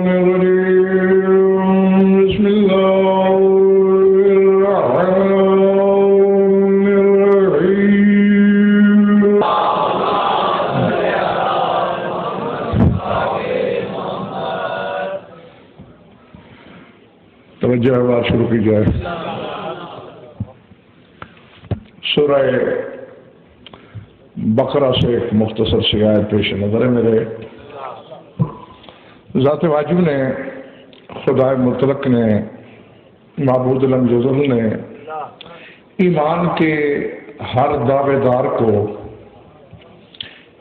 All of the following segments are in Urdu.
بسم الله الرحمن الرحيم توجہ بات شروع کی جائے۔ سورہ بقرہ سے ایک مختصر سی آیت پیش نظر ہے میرے۔ ذات واجب نے، خدا مطلق نے، معبود لم یزل نے ایمان کے ہر دعوے دار کو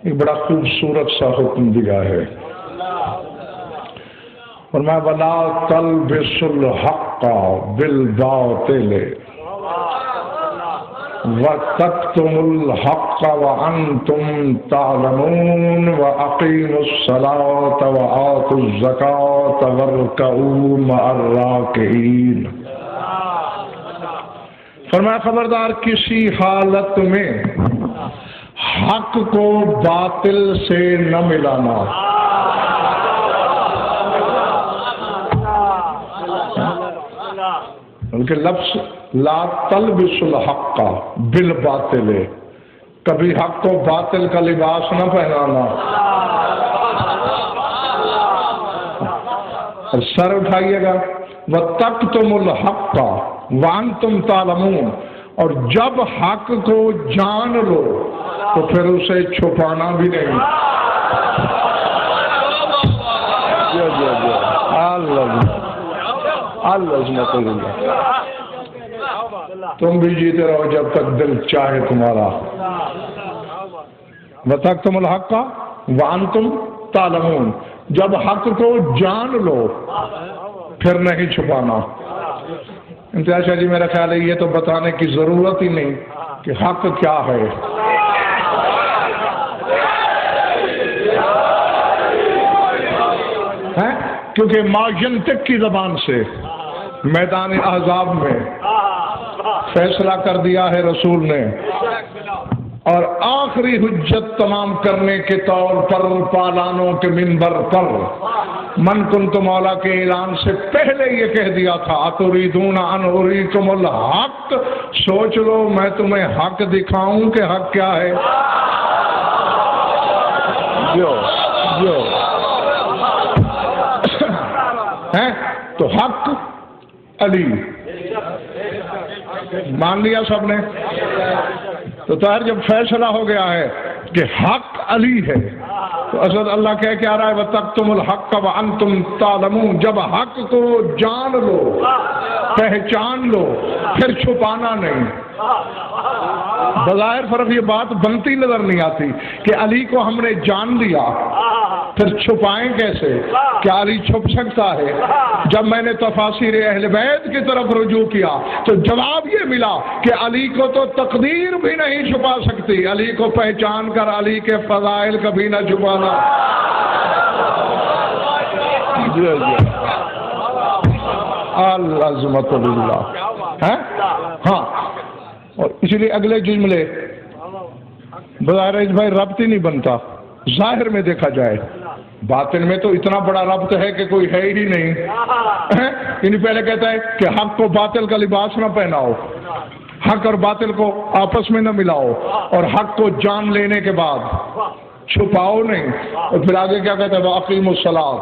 ایک بڑا خوبصورت سا حکم دیا ہے۔ فرمایا وَلَا تَلْبِسُوا الْحَقَّ بِالْبَاطِلِ وَتَكْتُمُوا الْحَقَّ وَأَنْتُمْ تَعْلَمُونَ وَأَقِيمُوا الصَّلَاةَ وَآتُوا الزَّكَاةَ وَارْكَعُوا مَعَ الرَّاكِعِينَ۔ فرمایا خبردار کسی حالت میں حق کو باطل سے نہ ملانا۔ بلکہ لفظ لا تلبسوا الحق بالباطل، کبھی حق کو باطل کا لباس نہ پہنانا۔ اور سر اٹھائیے گا وَتَكْتُمُوا الْحَقَّ وَأَنْتُمْ تَعْلَمُونَ، اور جب حق کو جان لو تو پھر اسے چھپانا بھی نہیں۔ تم بھی جیتے رہو جب تک دل چاہے تمہارا۔ وَتَكْتُمُوا الْحَقَّ وَأَنْتُمْ تَعْلَمُونَ، جب حق کو جان لو پھر نہیں چھپانا۔ امتیاز شاہ جی میرا خیال ہے یہ تو بتانے کی ضرورت ہی نہیں کہ حق کیا ہے۔ کیونکہ ما ینطق کی زبان سے میدان احزاب میں فیصلہ کر دیا ہے رسول نے، اور آخری حجت تمام کرنے کے طور پر پالانوں کے منبر پر من کنت مولا کے اعلان سے پہلے یہ کہہ دیا تھا اتریدون ان اریکم الحق، سوچ لو میں تمہیں حق دکھاؤں کہ حق کیا ہے۔ جو تو حق علی مان لیا سب نے، تو طاہر جب فیصلہ ہو گیا ہے کہ حق علی ہے تو اصل اللہ کہہ کے آ رہا ہے وَتَكْتُمُوا الْحَقَّ وَأَنْتُمْ تَعْلَمُونَ، جب حق کو جان لو، پہچان لو، پھر چھپانا نہیں۔ بظاہر فرق یہ بات بنتی نظر نہیں آتی کہ علی کو ہم نے جان لیا پھر چھپائیں کیسے؟ کیا علی چھپ سکتا ہے؟ جب میں نے تفاسیر اہل بیت کی طرف رجوع کیا تو جواب یہ ملا کہ علی کو تو تقدیر بھی نہیں چھپا سکتی، علی کو پہچان کر علی کے فضائل کبھی نہ چھپانا۔ العظمت للہ۔ ہاں، اور اس لیے اگلے جملے بظاہر بھائی ربط ہی نہیں بنتا، ظاہر میں دیکھا جائے باطن میں تو اتنا بڑا ربط ہے کہ کوئی ہے ہی نہیں۔ یعنی پہلے کہتا ہے کہ حق کو باطل کا لباس نہ پہناؤ، حق اور باطل کو آپس میں نہ ملاؤ، اور حق کو جان لینے کے بعد چھپاؤ نہیں۔ اور پھر آگے کیا کہتا ہے وَأَقِیمُوا الصَّلَاةَ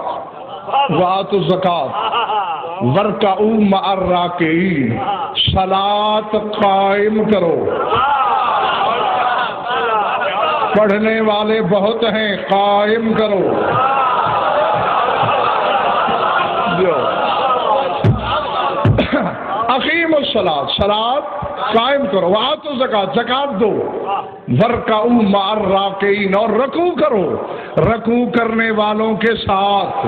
وَآتُوا الزَّکَاةَ وَارْکَعُوا مَعَ الرَّاکِعِینَ، صلاۃ قائم کرو، پڑھنے والے بہت ہیں، قائم کرو۔ اقیم الصلاۃ، صلاۃ قائم کرو، وآتوا الزکاۃ، زکات دو، وارکعوا مع الراکعین، اور رکوع کرو رکوع کرنے والوں کے ساتھ۔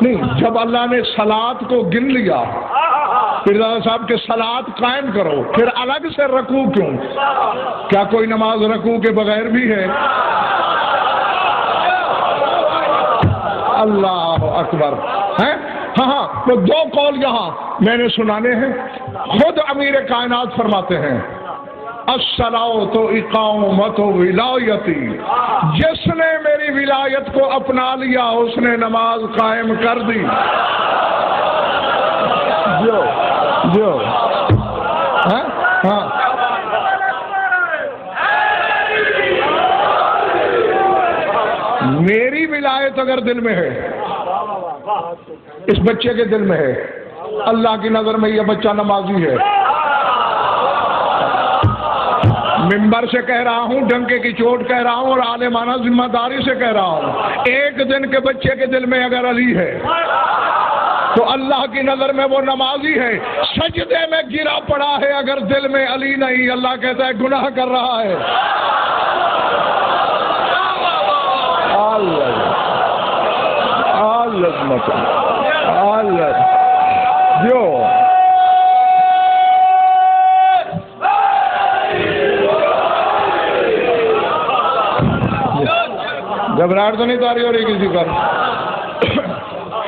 نہیں، جب اللہ نے صلاۃ کو گن لیا پیرزادہ صاحب کے صلاۃ قائم کرو، پھر الگ سے رکوع کیوں؟ کیا کوئی نماز رکوع کے بغیر بھی ہے؟ اللہ اکبر ہے۔ ہاں تو دو قول یہاں میں نے سنانے ہیں، خود امیر کائنات فرماتے ہیں الصلاۃ اقامت ولایتی، جس نے میری ولایت کو اپنا لیا اس نے نماز قائم کر دی۔ جو ہاں میری ولایت اگر دل میں ہے، اس بچے کے دل میں ہے، اللہ کی نظر میں یہ بچہ نمازی ہے۔ ممبر سے کہہ رہا ہوں، ڈنکے کی چوٹ کہہ رہا ہوں، اور عالمانہ ذمہ داری سے کہہ رہا ہوں، ایک دن کے بچے کے دل میں اگر علی ہے تو اللہ کی نظر میں وہ نمازی ہے۔ سجدے میں گرا پڑا ہے، اگر دل میں علی نہیں، اللہ کہتا ہے گناہ کر رہا ہے۔ جو گھبراہٹ تو نہیں تاری ہو رہی کسی پر؟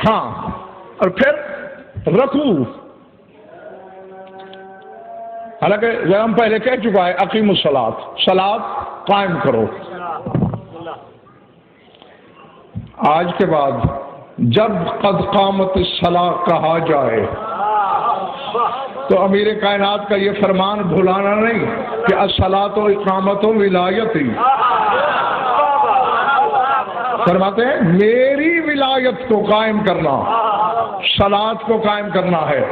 ہاں، اور پھر رکوع، حالانکہ ہم پہلے کہہ چکا ہے اقیم الصلاۃ، صلاۃ قائم کرو۔ آج کے بعد جب قد قامت الصلاۃ کہا جائے تو امیر کائنات کا یہ فرمان بھلانا نہیں کہ الصلاۃ و اقامت و ولایتی، فرماتے ہیں میری ولایت کو قائم کرنا، صلاۃ کو قائم کرنا ہے۔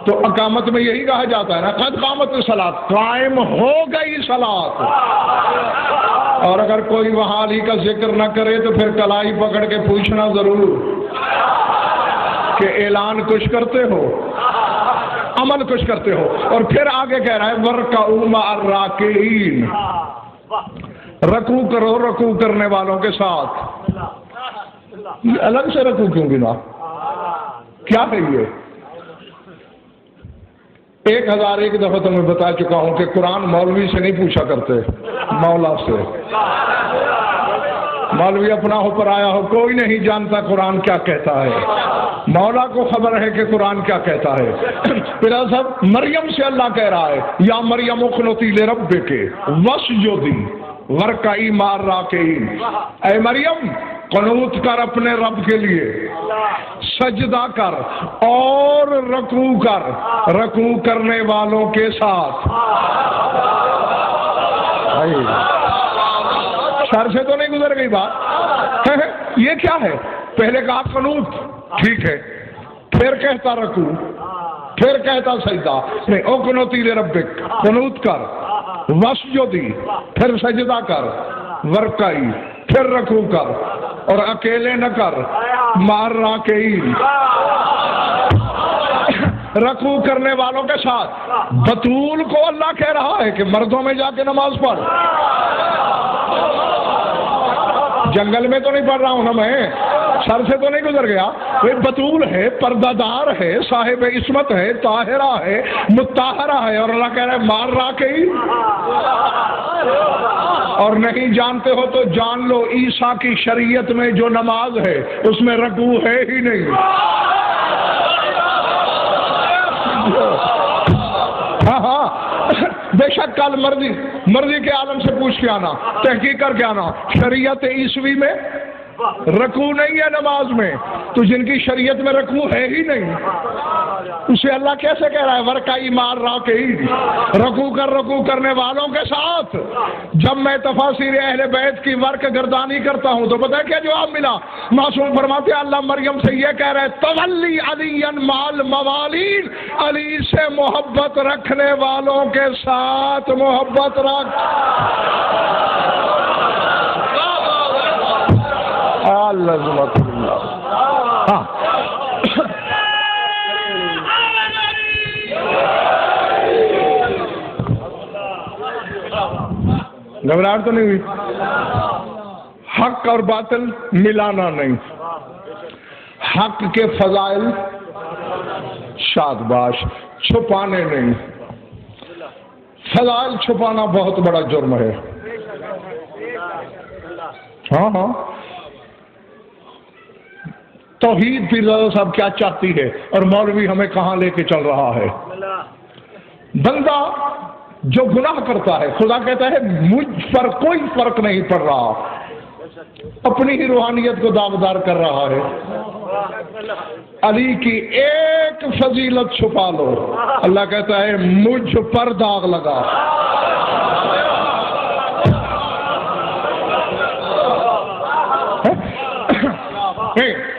تو اقامت میں یہی کہا جاتا ہے نا، قد قامت الصلاۃ، قائم ہو گئی صلاۃ۔ اور اگر کوئی وہاں علی کا ذکر نہ کرے تو پھر کلائی پکڑ کے پوچھنا ضرور کہ اعلان کچھ کرتے ہو، عمل کچھ کرتے ہو۔ اور پھر آگے کہہ رہا ہے وَارْكَعُوا مَعَ الرَّاكِعِينَ، رکوع کرو رکوع کرنے والوں کے ساتھ۔ الگ سے رکوع کیوں گنا؟ کیا ہے یہ؟ 1001 دفعہ تو میں بتا چکا ہوں کہ قرآن مولوی سے نہیں پوچھا کرتے، مولا سے۔ مولوی اپنا ہو پر آیا ہو، کوئی نہیں جانتا قرآن کیا کہتا ہے، مولا کو خبر ہے کہ قرآن کیا کہتا ہے۔ پھر صاحب مریم سے اللہ کہہ رہا ہے یا مریم اقنتی لربک واسجدی وارکعی مع الراکعین، اے مریم قنوت کر اپنے رب کے لیے، سجدہ کر اور رکوع کر، رکوع کرنے والوں کے ساتھ۔ سر سے تو نہیں گزر گئی بات؟ یہ کیا ہے؟ پہلے کہا قنوت، ٹھیک ہے، پھر کہتا رکوع، پھر کہتا سجدہ، نہیں اقنتی لربک، قنوت کر، واسجدی پھر سجدہ کر، ورکعی پھر رکوع کر، اور اکیلے نہ کر، مع الراکعین، رکوع کرنے والوں کے ساتھ۔ بطول کو اللہ کہہ رہا ہے کہ مردوں میں جا کے نماز پڑھ، جنگل میں تو نہیں پڑھ رہا ہوں نا میں، سر سے تو نہیں گزر گیا۔ وہ بطول ہے، پردہ دار ہے، صاحب عصمت ہے، طاہرہ ہے، مطہرہ ہے، اور اللہ کہہ رہا ہے مار راکعین۔ اور نہیں جانتے ہو تو جان لو عیسیٰ کی شریعت میں جو نماز ہے اس میں رکوع ہے ہی نہیں۔ ہاں ہاں، بے شک کل مرضی کے عالم سے پوچھ کے آنا، تحقیق کر کے آنا، شریعت عیسوی میں رکوع نہیں ہے نماز میں، تو جن کی شریعت میں رکوع ہے ہی نہیں اسے اللہ کیسے کہہ رہا ہے ورکعی مع الراکعین، رکوع کر رکوع کرنے والوں کے ساتھ۔ جب میں تفاسیر اہل بیت کی ورق گردانی کرتا ہوں تو پتہ ہے کیا جواب ملا؟ معصوم فرماتے ہیں اللہ مریم سے یہ کہہ رہے تولی علی مع الموالین، علی سے محبت رکھنے والوں کے ساتھ محبت رکھ۔ ہاں گھبراہٹ تو نہیں ہوئی؟ حق اور باطل ملانا نہیں، حق کے فضائل شادباش چھپانے نہیں، فضائل چھپانا بہت بڑا جرم ہے۔ ہاں ہاں، توحید پیر زادہ صاحب کیا چاہتی ہے اور مولوی ہمیں کہاں لے کے چل رہا ہے۔ بندہ جو گناہ کرتا ہے خدا کہتا ہے مجھ پر کوئی فرق نہیں پڑ رہا، اپنی ہی روحانیت کو داغدار کر رہا ہے۔ علی کی ایک فضیلت چھپا لو، اللہ کہتا ہے مجھ پر داغ لگا۔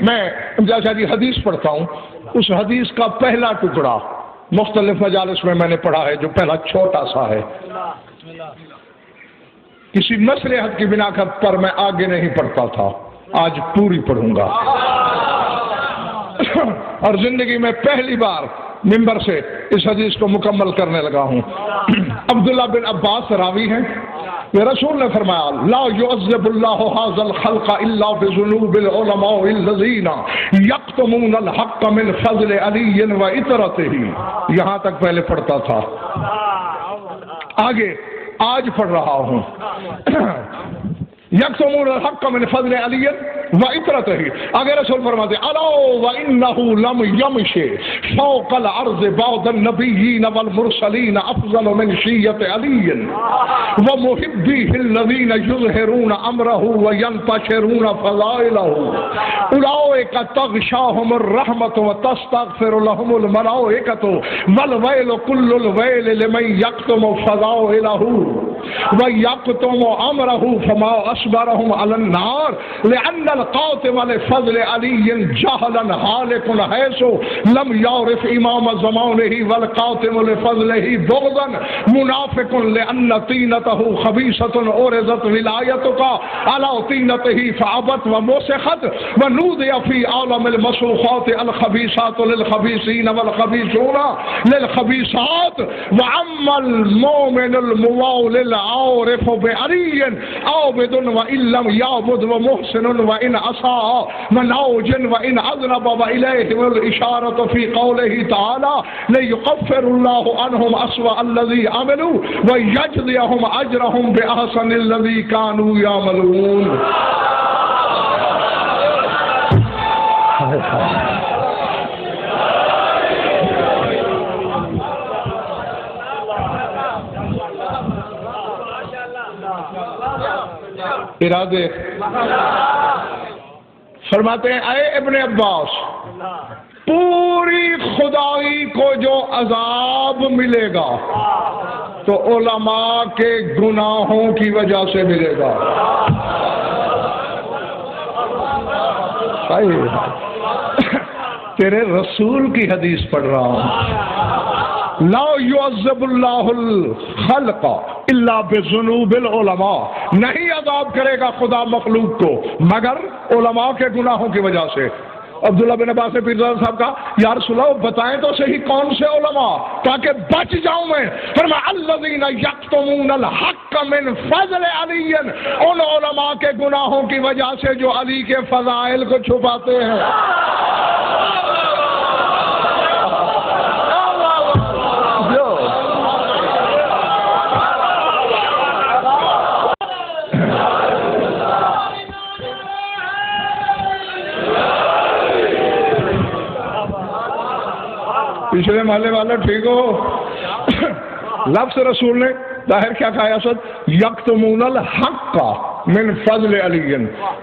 میں امجاد شاہ جی حدیث پڑھتا ہوں، اس حدیث کا پہلا ٹکڑا مختلف مجالس میں نے پڑھا ہے، جو پہلا چھوٹا سا ہے، کسی مصلحت کی بنا پر میں آگے نہیں پڑھتا تھا، آج پوری پڑھوں گا۔ اور زندگی میں پہلی بار ممبر سے اس حدیث کو مکمل کرنے لگا ہوں۔ عبداللہ بن عباس راوی ہیں، یہ رسول نے فرمایا لا يعذب الله هذا الخلق الا بذنوب العلماء الذين يكتمون الحق من فضل علی وعطرته، یہاں تک پہلے پڑھتا تھا، آگے آج پڑھ رہا ہوں۔ یکتمون الحق من فضل علی وعطرته، اگر رسول فرماتے الا وانه لم يمشي فوق الارض بعد النبيين والمرسلين افضل من شيعة علی ومحبيه الذين يظهرون امره وينتشرون فضائله اولئك تغشاهم الرحمة وتستغفر لهم الملائكة والويل كل الويل لمن يكتم فضائله ويكتم امره فما اصبرهم على النار لان القاتم لفضل علی جهلا هالك حيث لم يعرف امام زمانه والقاتم لفضله بغضا منافق لان طينته خبيثة عرضت ولایتك على طينته فابت ومسخت ونودي في عالم المسوخات الخبيثات للخبيثين والخبيثون للخبيثات واما المؤمن الموالي العارف بعلی عابد وان لم يعبد ومحسن وان عصى منعوج وان اذنب واليه الاشاره في قوله تعالى ليكفر الله عنهم اسوأ الذي عملوا ويجزيهم اجرهم باحسن الذي كانوا يعملون۔ ارادے فرماتے ہیں اے ابن عباس، پوری خدائی کو جو عذاب ملے گا تو علماء کے گناہوں کی وجہ سے ملے گا۔ تیرے رسول کی حدیث پڑھ رہا ہوں، لا يعذب اللہ الخلق الا بذنوب العلماء، نہیں عذاب کرے گا خدا مخلوق کو مگر علماء کے گناہوں کی وجہ سے۔ عبداللہ بن عباس نے پیر صاحب کہا یا رسول اللہ بتائیں تو صحیح کون سے علماء تاکہ بچ جاؤں میں۔ فرمایا الذین یکتمون الحق من فضل علی، ان علماء کے گناہوں کی وجہ سے جو علی کے فضائل کو چھپاتے ہیں۔ پچھلے محلے والا ٹھیک ہو؟ لفظ رسول نے ظاہر کیا کہا سد یکتمون الحق من فضل علی،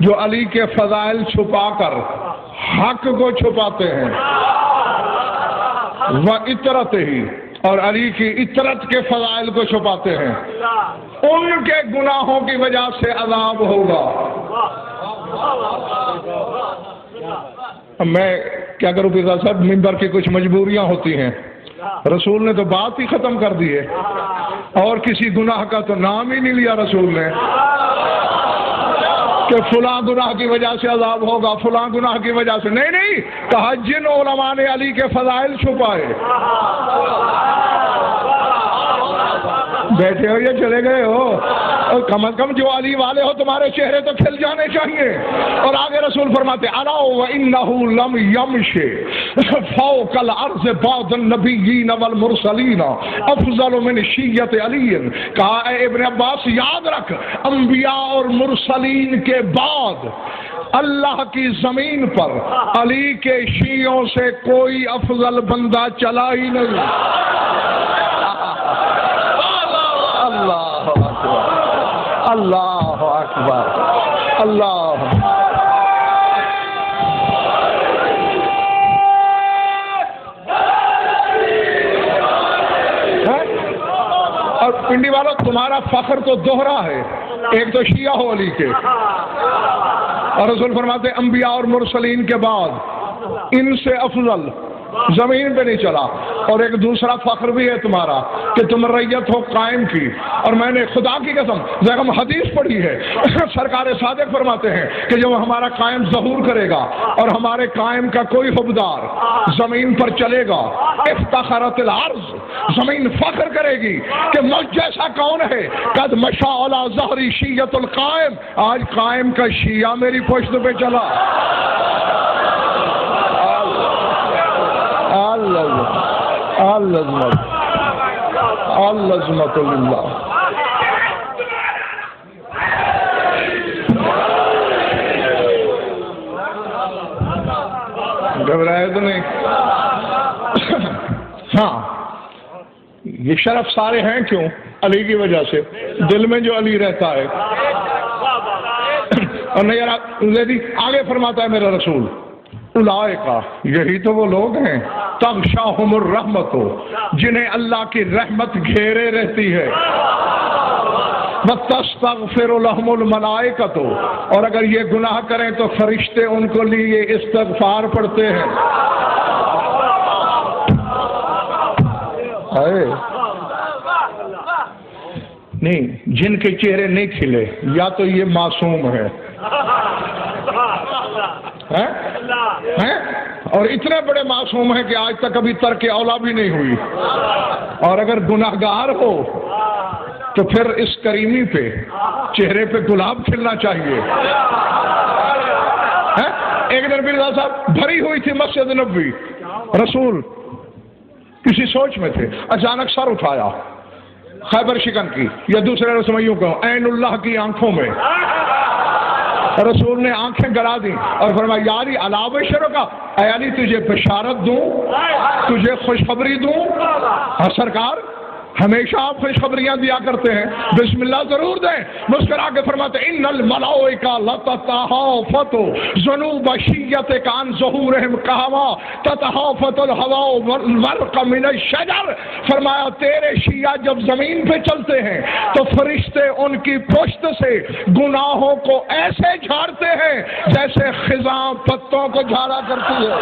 جو علی کے فضائل چھپا کر حق کو چھپاتے ہیں، وعطرتہ، اور علی کی عطرت کے فضائل کو چھپاتے ہیں، ان کے گناہوں کی وجہ سے عذاب ہوگا۔ میں کیا کروں پیر صاحب، ممبر کی کچھ مجبوریاں ہوتی ہیں، رسول نے تو بات ہی ختم کر دی ہے، اور کسی گناہ کا تو نام ہی نہیں لیا رسول نے کہ فلاں گناہ کی وجہ سے عذاب ہوگا، فلاں گناہ کی وجہ سے نہیں، کہا جن علماء نے علی کے فضائل چھپائے۔ بیٹھے ہو یا چلے گئے ہو؟ اور کم از کم جو علی والے ہو تمہارے چہرے تو کھل جانے چاہیے۔ اور آگے رسول فرماتے الا وانه لم يمشي فوق الارض بعد النبيين والمرسلين افضل من شيعة علی، کہا اے ابن عباس یاد رکھ انبیاء اور مرسلین کے بعد اللہ کی زمین پر علی کے شیعوں سے کوئی افضل بندہ چلا ہی نہیں۔ اللہ اکبر، اللہ اور پنڈی والوں تمہارا فخر تو دوہرا ہے، ایک تو شیعہ ہو علی کے، اور رسول فرماتے ہیں انبیاء اور مرسلین کے بعد ان سے افضل زمین پہ نہیں چلا، اور ایک دوسرا فخر بھی ہے تمہارا کہ تم ریت ہو قائم کی، اور میں نے خدا کی قسم جب ہم حدیث پڑھی ہے سرکار صادق فرماتے ہیں کہ جب ہمارا قائم ظہور کرے گا اور ہمارے قائم کا کوئی حبدار زمین پر چلے گا، افتخرت الارض، زمین فخر کرے گی کہ مجھ جیسا کون ہے، قد مشى علی ظہری شیعۃ القائم، آج قائم کا شیعہ میری پشت پہ چلا۔ العظمت للہ۔ گھبرائے تو نہیں؟ ہاں، یہ شرف سارے ہیں کیوں؟ علی کی وجہ سے، دل میں جو علی رہتا ہے۔ اور نہیں آگے فرماتا ہے میرا رسول، اولئکا، یہی تو وہ لوگ ہیں، تغشاہم الرحمت، جنہیں اللہ کی رحمت گھیرے رہتی ہے، وتستغفر لهم الملائکۃ، اور اگر یہ گناہ کریں تو فرشتے ان کو لیے استغفار پڑھتے ہیں۔ نہیں، جن کے چہرے نہیں کھلے یا تو یہ معصوم ہے اور اتنے بڑے معصوم ہیں کہ آج تک ابھی ترک اولا بھی نہیں ہوئی، اور اگر گناہگار ہو تو پھر اس کریمی پہ چہرے پہ گلاب کھلنا چاہیے۔ ایک دن مرزا صاحب بھری ہوئی تھی مسجد نبوی، رسول کسی سوچ میں تھے، اچانک سر اٹھایا، خیبر شکن کی یا دوسرے رسمیوں کو، عین اللہ کی آنکھوں میں، رسول نے آنکھیں گڑا دی اور فرمایا یا علی الا ابشرک، اے علی تجھے بشارت دوں، تجھے خوشخبری دوں؟ ہاں سرکار، ہمیشہ آپ خوشخبریاں دیا کرتے ہیں، بسم اللہ ضرور دیں۔ مسکرا کے فرماتے ان الملائکہ لتتہافت ذنوب شیعتک عن ظہورہم کہوا تتہافت الہوا والورق من الشجر، فرمایا تیرے شیعہ جب زمین پہ چلتے ہیں تو فرشتے ان کی پشت سے گناہوں کو ایسے جھاڑتے ہیں جیسے خزاں پتوں کو جھاڑا کرتی ہے۔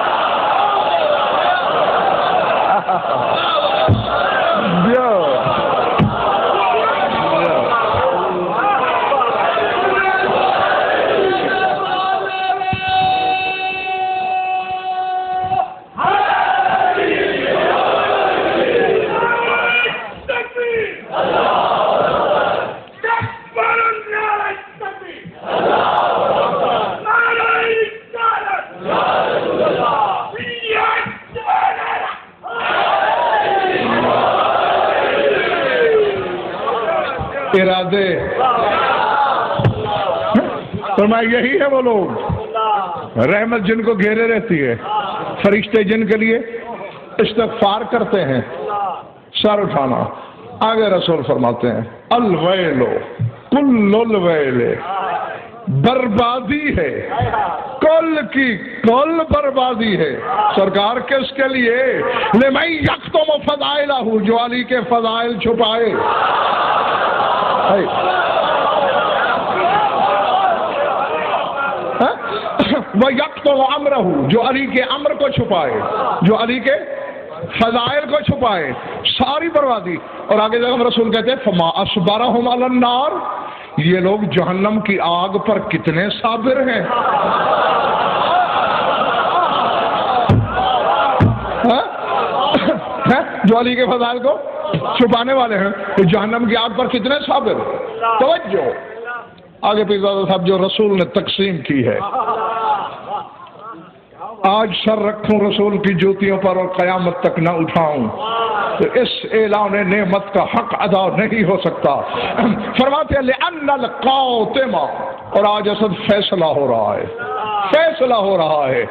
ارادے فرمایا یہی ہے وہ لوگ، رحمت جن کو گھیرے رہتی ہے، فرشتے جن کے لیے استغفار کرتے ہیں۔ سر اٹھانا۔ آگے رسول فرماتے ہیں الویل کل الویل، بربادی ہے، کل کی کل بربادی ہے۔ سرکار کس کے لیے؟ لمن یکتم فضائلہ، جو علی کے فضائل چھپائے۔ وَيَقْتُلُ أَمْرَهُ، جو علی کے امر کو چھپائے، جو علی کے فضائل کو چھپائے، ساری بربادی۔ اور آگے جب ہم رسول کہتے ہیں فَمَا أَصْبَرَهُمْ عَلَى النَّارِ، یہ لوگ جہنم کی آگ پر کتنے صابر ہیں۔ جو علی کے فضائل کو چھپانے والے ہیں، تو جہنم کی آگ پر کتنے صابر۔ توجہ، آگے پیغمبر صاحب جو رسول نے تقسیم کی ہے، آج سر رکھوں رسول کی جوتیوں پر اور قیامت تک نہ اٹھاؤں تو اس اعلان نعمت کا حق ادا نہیں ہو سکتا۔ فرماتے ہیں لأن القاتم، اور آج اصل فیصلہ ہو رہا ہے، فیصلہ ہو رہا ہے۔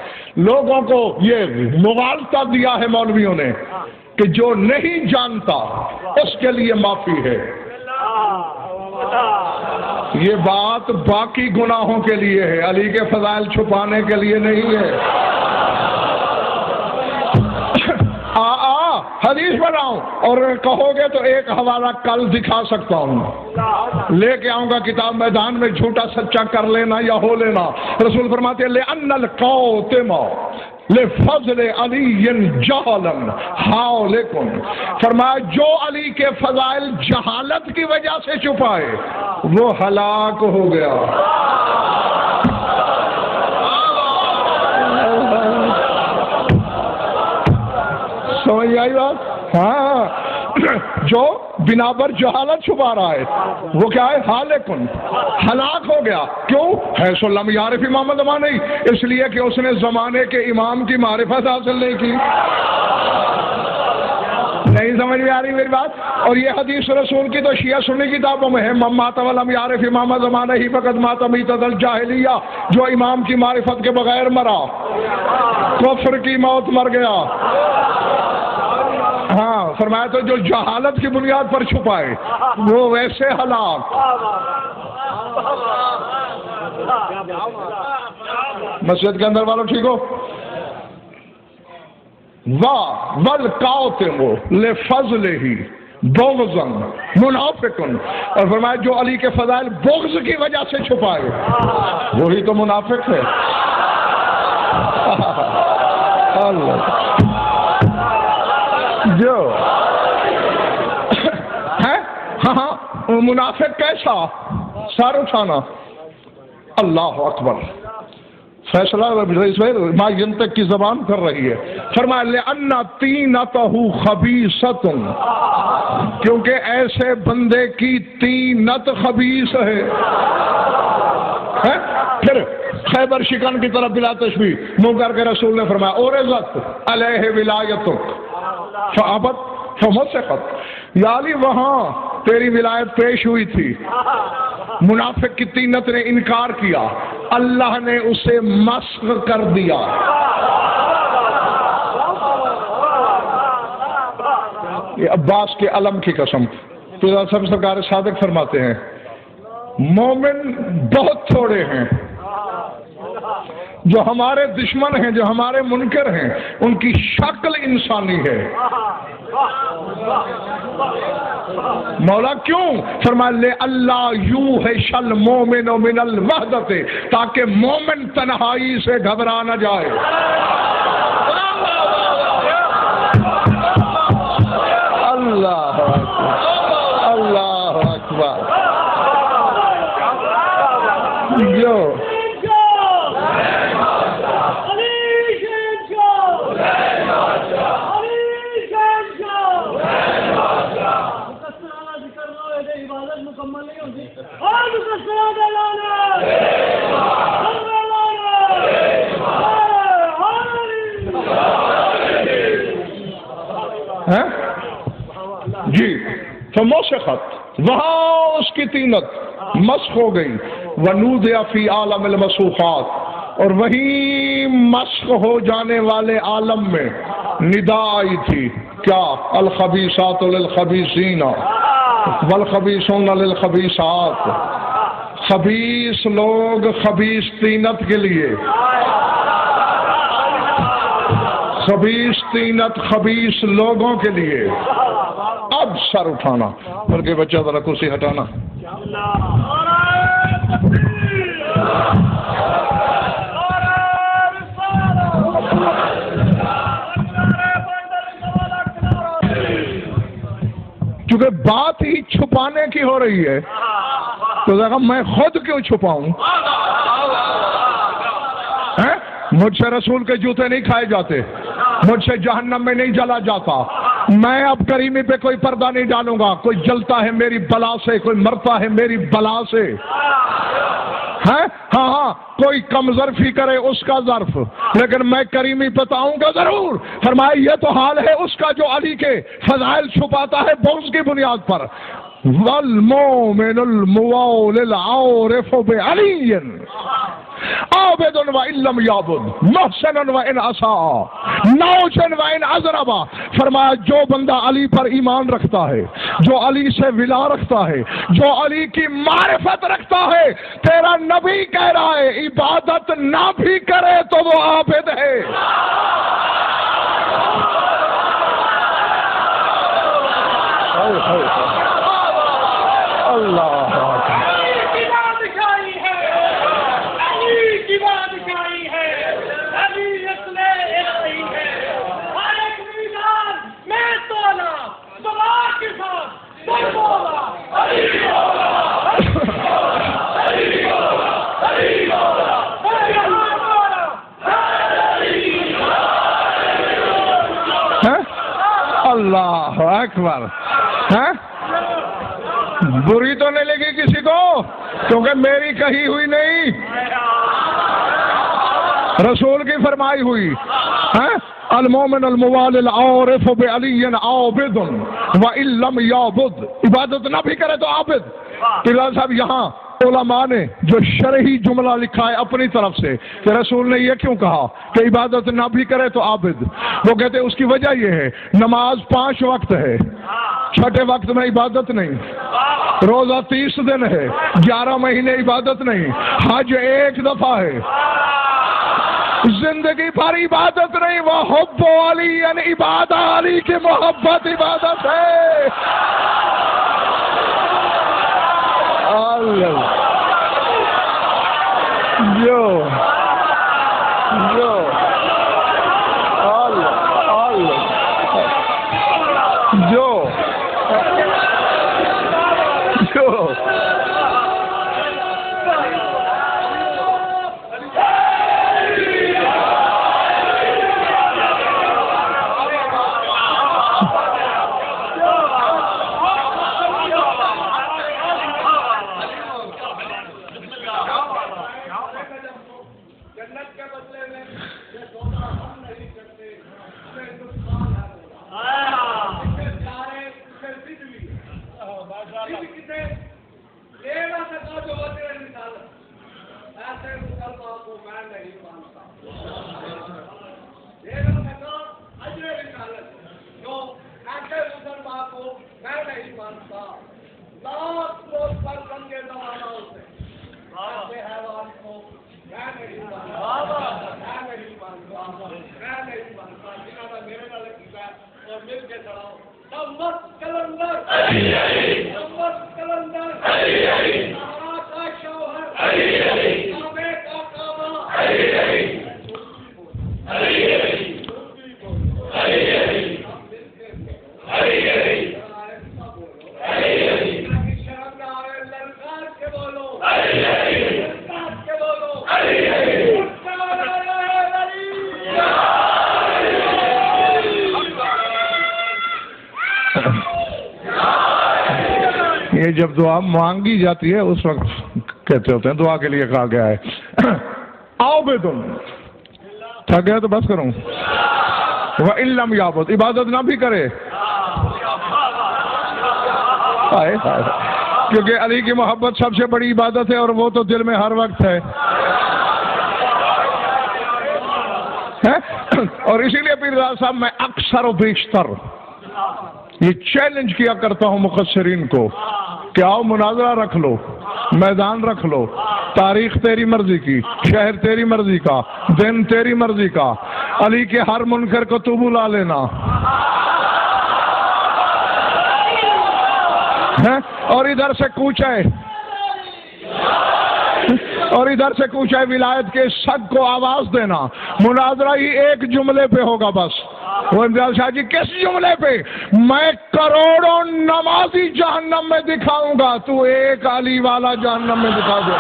لوگوں کو یہ مغالطہ دیا ہے مولویوں نے کہ جو نہیں جانتا اس کے لیے معافی ہے، یہ بات باقی گناہوں کے لیے ہے، علی کے فضائل چھپانے کے لیے نہیں ہے۔ حدیث بناؤں اور کہو گے تو ایک حوالہ کل دکھا سکتا ہوں، لے کے آؤں گا کتاب، میدان میں جھوٹا سچا کر لینا یا ہو لینا۔ رسول فرماتے ہیں لِأَنَّ الْقَوْتِمَ لِفَضْلِ عَلِيٍّ جَهَلًا حَوْلِكُمْ، فرمایا جو علی کے فضائل جہالت کی وجہ سے چھپائے وہ ہلاک ہو گیا۔ سمجھ آئی بات؟ ہاں، جو بنا پر جہالت چھپا رہا ہے وہ کیا ہے؟ حالکن، ہلاک ہو گیا۔ کیوں؟ حیث لم یعرف امام زمانے، اس لیے کہ اس نے زمانے کے امام کی معرفت حاصل نہیں کی۔ نہیں سمجھ میں آ رہی میری بات؟ اور یہ حدیث رسول کی تو شیعہ سنی کتابوں میں ہے، من مات ولم یعرف امام زمانہ ہی فقط مات میتۃ الجاہلیہ، جو امام کی معرفت کے بغیر مرا کفر کی موت مر گیا۔ ہاں فرمایا تو جو جہالت کی بنیاد پر چھپائے وہ ویسے ہلاک۔ مسجد کے اندر والوں ٹھیک ہو؟ وَالْقَوْتِمُ لِفَضْلِهِ بُغْضًا مُنَافِقٌ، اور فرمایا جو علی کے فضائل بغض کی وجہ سے چھپائے وہی تو منافق ہے۔ اللہ جو ہے ہاں منافق کیسا؟ سر اٹھانا، اللہ اکبر، فیصلہ ما ینطق کی زبان کر رہی ہے۔ فرمایا لِأَنَّ طِینَتَهُ خَبِیثَةٌ، کیونکہ ایسے بندے کی طینت خبیث ہے۔ پھر خیبر شکن کی طرف بلا تشبیہ منہ کر کے رسول نے فرمایا اورزت علیہ ولایتک فابت فمسخت، یا علی وہاں تیری ولایت پیش ہوئی تھی، منافق کی طینت نے انکار کیا، اللہ نے اسے مسخ کر دیا۔ یہ عباس کے علم کی قسم، تو سب سرکار صادق فرماتے ہیں مومن بہت تھوڑے ہیں، جو ہمارے دشمن ہیں، جو ہمارے منکر ہیں، ان کی شکل انسانی ہے۔ مولا کیوں؟ فرمایا لے اللہ یوحش المومن من الوحدت، تاکہ مومن تنہائی سے گھبرا نہ جائے۔ اللہ اللہ اکبر۔ جو جی تو مسخت، وہاں اس کی طینت مسخ ہو گئی۔ ونودع فی عالم المسوخات، اور وہی مسخ ہو جانے والے عالم میں ندا آئی تھی، کیا؟ الخبیثات للخبیثین والخبیثون للخبیثات، خبیث لوگ خبیث طینت کے لیے، خبیث طینت خبیث لوگوں کے لیے۔ اب سر اٹھانا، بلکہ بچہ ذرا کرسی ہٹانا۔ چونکہ بات ہی چھپانے کی ہو رہی ہے تو دیکھا میں خود کیوں چھپاؤں؟ مجھ سے رسول کے جوتے نہیں کھائے جاتے، مجھ سے جہنم میں نہیں جلا جاتا، میں اب کریمی پہ کوئی پردہ نہیں ڈالوں گا۔ کوئی جلتا ہے میری بلا سے، کوئی مرتا ہے میری بلا سے، ہاں کوئی کم ظرفی کرے اس کا ظرف، لیکن میں کریمی بتاؤں گا ضرور۔ فرمایا یہ تو حال ہے اس کا جو علی کے فضائل چھپاتا ہے بغض کی بنیاد پر۔ والمومن الموال العارف بعلی عابد وان لم یعبد، محسن وان اساء، نوچن وان اضرب، فرمایا جو بندہ علی پر ایمان رکھتا ہے، جو علی سے ولا رکھتا ہے، جو علی کی معرفت رکھتا ہے، تیرا نبی کہہ رہا ہے عبادت نہ بھی کرے تو وہ عابد ہے۔ اللہ اللہ اکبر۔ بری تو نہیں لگی کسی کو کیونکہ میری کہی ہوئی نہیں، رسول کی فرمائی ہوئی۔ المومن الموال العارف بعلی عابد وان لم یعبد، عبادت نہ بھی کرے تو عابد۔ قلعہ صاحب یہاں علماء نے جو شرعی جملہ لکھا ہے اپنی طرف سے کہ رسول نے یہ کیوں کہا کہ عبادت نہ بھی کرے تو عابد، وہ کہتے ہیں اس کی وجہ یہ ہے نماز 5 وقت ہے، 6 وقت میں عبادت نہیں، روزہ 30 دن ہے، 11 مہینے عبادت نہیں، حج 1 دفعہ ہے، زندگی بھر عبادت نہیں، وہ حب علی یعنی عبادت، علی کی محبت عبادت ہے۔ اللہ جو یہ جب دعا مانگی جاتی ہے اس وقت کہتے ہوتے ہیں دعا کے لیے کہا گیا ہے عابد، تھک گیا تو بس کروں، وَإِن لَمْ يَعْبُدْ، عبادت نہ بھی کرے، کیونکہ علی کی محبت سب سے بڑی عبادت ہے اور وہ تو دل میں ہر وقت ہے۔ اور اسی لیے پیر دادا صاحب میں اکثر و بیشتر یہ چیلنج کیا کرتا ہوں مقصرین کو کہ آؤ مناظرہ رکھ لو، میدان رکھ لو، تاریخ تیری مرضی کی، شہر تیری مرضی کا، دن تیری مرضی کا، علی کے ہر منکر کو تو بلا لینا، اور ادھر سے کوچے ولایت کے سگ کو آواز دینا، مناظرہ ہی ایک جملے پہ ہوگا بس۔ وہ امتیاز شاہ جی کس جملے پہ؟ میں کروڑوں نمازی جہنم میں دکھاؤں گا، تو ایک علی والا جہنم میں دکھا دے۔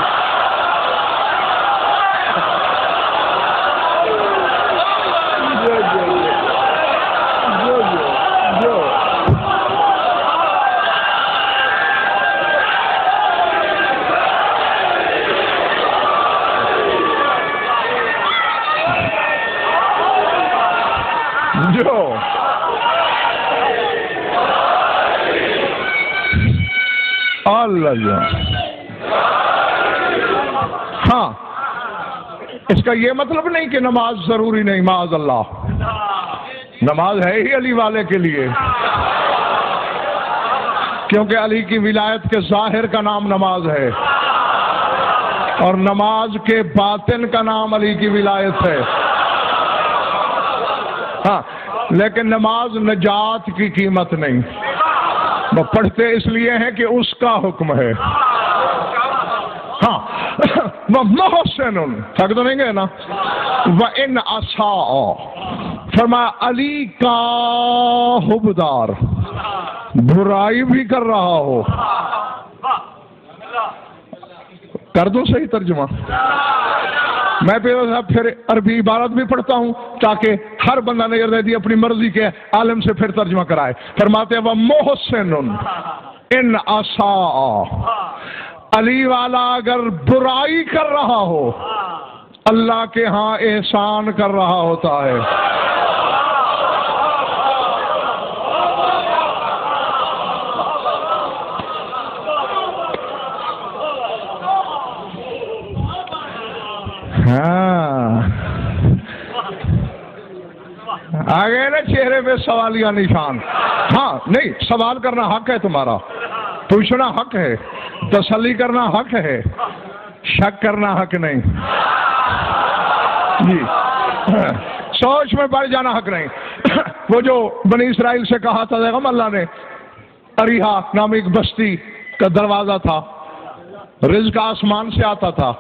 ہاں، اس کا یہ مطلب نہیں کہ نماز ضروری نہیں، معاذ اللہ، نماز ہے ہی علی والے کے لیے، کیونکہ علی کی ولایت کے ظاہر کا نام نماز ہے، اور نماز کے باطن کا نام علی کی ولایت ہے۔ ہاں، لیکن نماز نجات کی قیمت نہیں، وہ پڑھتے اس لیے ہیں کہ اس کا حکم ہے۔ ہاں، وہ محسن، تھک تو نہیں گئے نا؟ وَإِنْ أَسَاءَ، فرمایا علی کا حبدار برائی بھی کر رہا ہو، کر دو صحیح ترجمہ۔ میں پھر عربی عبارت بھی پڑھتا ہوں تاکہ ہر بندہ نظر دے دی اپنی مرضی کے عالم سے پھر ترجمہ کرائے۔ فرماتے ہیں وہ محسن ان اساء، علی والا اگر برائی کر رہا ہو اللہ کے ہاں احسان کر رہا ہوتا ہے۔ ہاں، آگے نا چہرے پہ سوالیہ نشان۔ ہاں نہیں، سوال کرنا حق ہے تمہارا، پوچھنا حق ہے، تسلی کرنا حق ہے، شک کرنا حق نہیں جی، سوچ میں پڑ جانا حق نہیں۔ وہ جو بنی اسرائیل سے کہا تھا دیکھو اللہ نے، اریحا نام ایک بستی کا دروازہ تھا، رزق آسمان سے آتا تھا،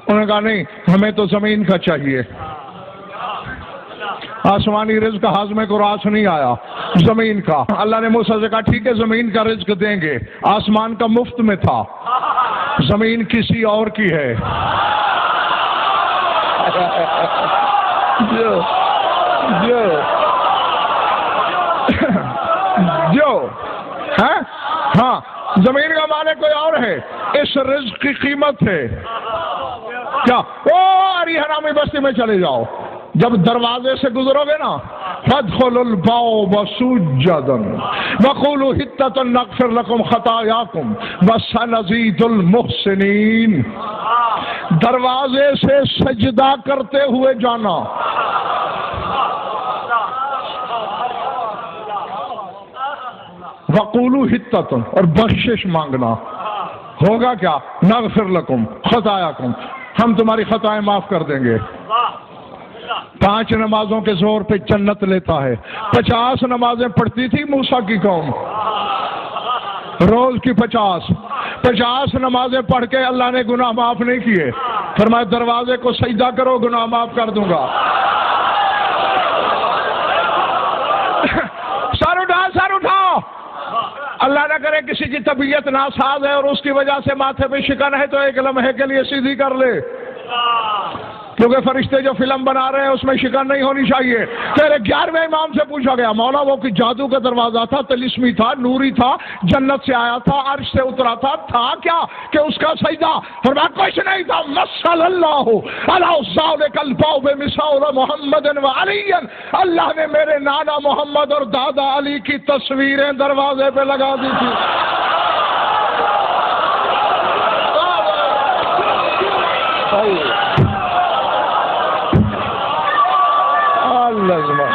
انہوں نے کہا نہیں ہمیں تو زمین کا چاہیے، آسمانی رزق ہاضمے کو راس نہیں آیا، زمین کا۔ اللہ نے موسیٰ سے کہا ٹھیک ہے زمین کا رزق دیں گے، آسمان کا مفت میں تھا، زمین کسی اور کی ہے۔ جو ہاں زمین کا مالک کوئی اور ہے، اس رزق کی قیمت ہے کیا؟ او اریحا نامی بستی میں چلے جاؤ، جب دروازے سے گزرو گے نا فادخلوا الباب سجدا وقولوا حطة نغفر لكم خطاياكم وسنزيد المحسنين، دروازے سے سجدہ کرتے ہوئے جانا۔ وقولوا حطة، اور بخشش مانگنا، ہوگا کیا؟ نغفر لكم خطاياكم، ہم تمہاری خطائیں معاف کر دیں گے۔ 5 نمازوں کے زور پہ جنت لیتا ہے۔ 50 نمازیں پڑھتی تھی موسیٰ کی قوم، روز کی 50 نمازیں پڑھ کے اللہ نے گناہ معاف نہیں کیے، فرمایا دروازے کو سجدہ کرو گناہ معاف کر دوں گا۔ سر اٹھاؤ، اللہ نہ کرے کسی کی طبیعت ناساز ہے اور اس کی وجہ سے ماتھے پہ شکن ہے تو ایک لمحے کے لیے سیدھی کر لے، کیونکہ فرشتے جو فلم بنا رہے ہیں اس میں شکن نہیں ہونی چاہیے۔ پھر 11ویں امام سے پوچھا گیا مولا وہ کہ جادو کا دروازہ تھا، تلسمی تھا، نوری تھا، جنت سے آیا تھا، عرش سے اترا تھا کیا کہ اس کا سجدہ؟ فرمایا کچھ نہیں تھا، مثل اللہ علی ذلک الباب بمثال محمد و علی، اللہ نے میرے نانا محمد اور دادا علی کی تصویریں دروازے پہ لگا دی تھی۔ لازمہ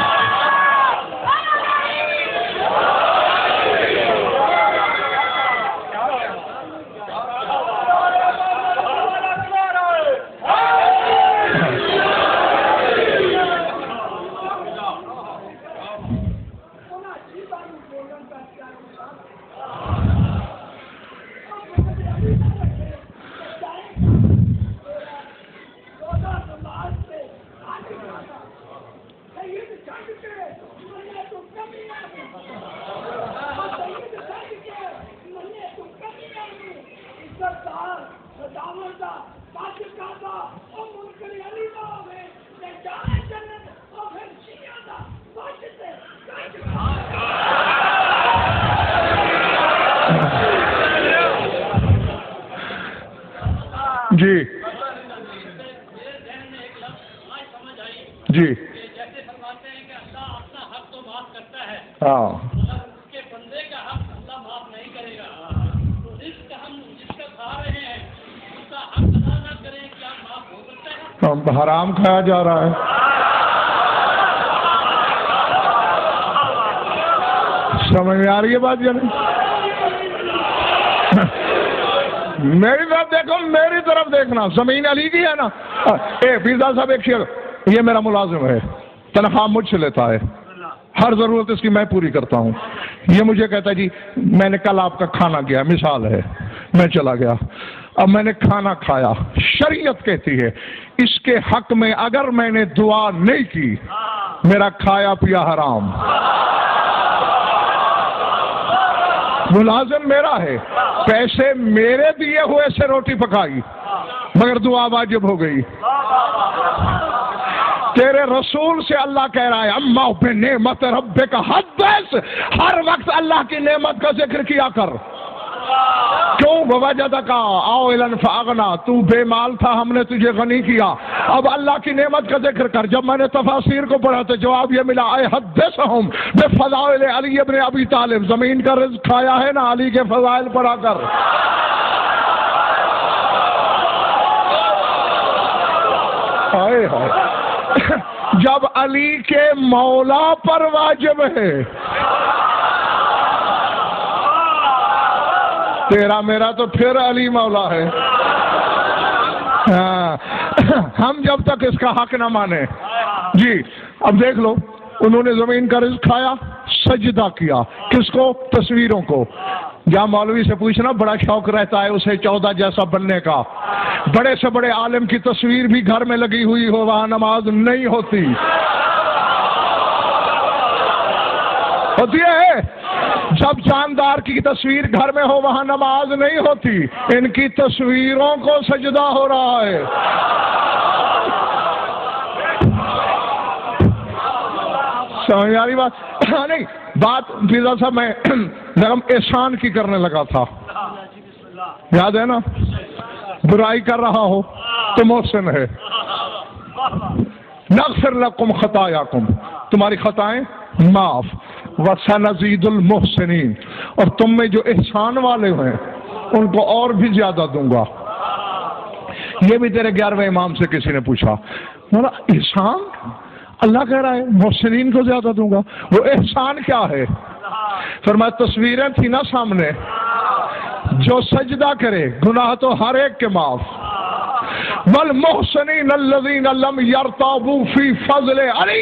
جی جی جیسے فرماتے ہیں کہ اللہ اپنا حق تو معاف کرتا ہے، ہاں اس کے بندے کا حق اللہ معاف نہیں کرے گا، تو رزق ہم جس کا کھا رہے ہیں اس کا حق ادا نہ کریں کیا معاف ہو سکتا ہے؟ حرام کھایا جا رہا ہے۔ سمجھ میں آ رہی ہے بات یا نہیں؟ میری طرف دیکھو، میری طرف دیکھنا، زمین علی کی ہے نا. فیضا صاحب ایک شیئر، یہ میرا ملازم ہے، تنخواہ مجھ سے لیتا ہے، ہر ضرورت اس کی میں پوری کرتا ہوں. یہ مجھے کہتا ہے جی میں نے کل آپ کا کھانا کیا، مثال ہے، میں چلا گیا، اب میں نے کھانا کھایا، شریعت کہتی ہے اس کے حق میں اگر میں نے دعا نہیں کی میرا کھایا پیا حرام. ملازم میرا ہے، پیسے میرے دیے ہوئے سے روٹی پکائی مگر دعا واجب ہو گئی. تیرے رسول سے اللہ کہہ رہا ہے اما بنعمت ربک حدث، ہر وقت اللہ کی نعمت کا ذکر کیا کر. کیوں؟ ووجدک عائلا فاغنا، تو بے مال تھا ہم نے تجھے غنی کیا. اب اللہ کی نعمت کا ذکر کر. جب میں نے تفاسیر کو پڑھا تو جواب یہ ملا اے حدثہم بفضائل علی ابن ابی طالب، زمین کا رزق کھایا ہے نا، علی کے فضائل پڑھا کر. ہائے ہائے، جب علی کے مولا پر واجب ہے، تیرا میرا تو پھر علی مولا ہے. ہم جب تک اس کا حق نہ مانے. جی اب دیکھ لو، انہوں نے زمین کا رزق کھایا، سجدہ کیا. کس کو؟ تصویروں کو. جہاں مولوی سے پوچھنا بڑا شوق رہتا ہے اسے 14 جیسا بننے کا، بڑے سے بڑے عالم کی تصویر بھی گھر میں لگی ہوئی ہو وہاں نماز نہیں ہوتی. ہوتی ہے؟ جب جاندار کی تصویر گھر میں ہو وہاں نماز نہیں ہوتی. ان کی تصویروں کو سجدہ ہو رہا ہے. سمجھ آ رہی بات؟ نہیں بات فیضا صاحب میں نرم احسان کی کرنے لگا تھا، یاد ہے نا؟ برائی کر رہا ہو تو محسن ہے. نغفر لکم خطایاکم، تمہاری خطائیں معاف. وسنزید المحسنین، اور تم میں جو احسان والے ہیں ان کو اور بھی زیادہ دوں گا. یہ بھی تیرے 11ویں امام سے کسی نے پوچھا، مولا احسان اللہ کہہ رہا ہے محسنین کو زیادہ دوں گا، وہ احسان کیا ہے؟ فرمایا تصویریں تھی نا سامنے، جو سجدہ کرے گناہ تو ہر ایک کے معاف. والمحسنین الذین لم یرتابوا فی فضل علی،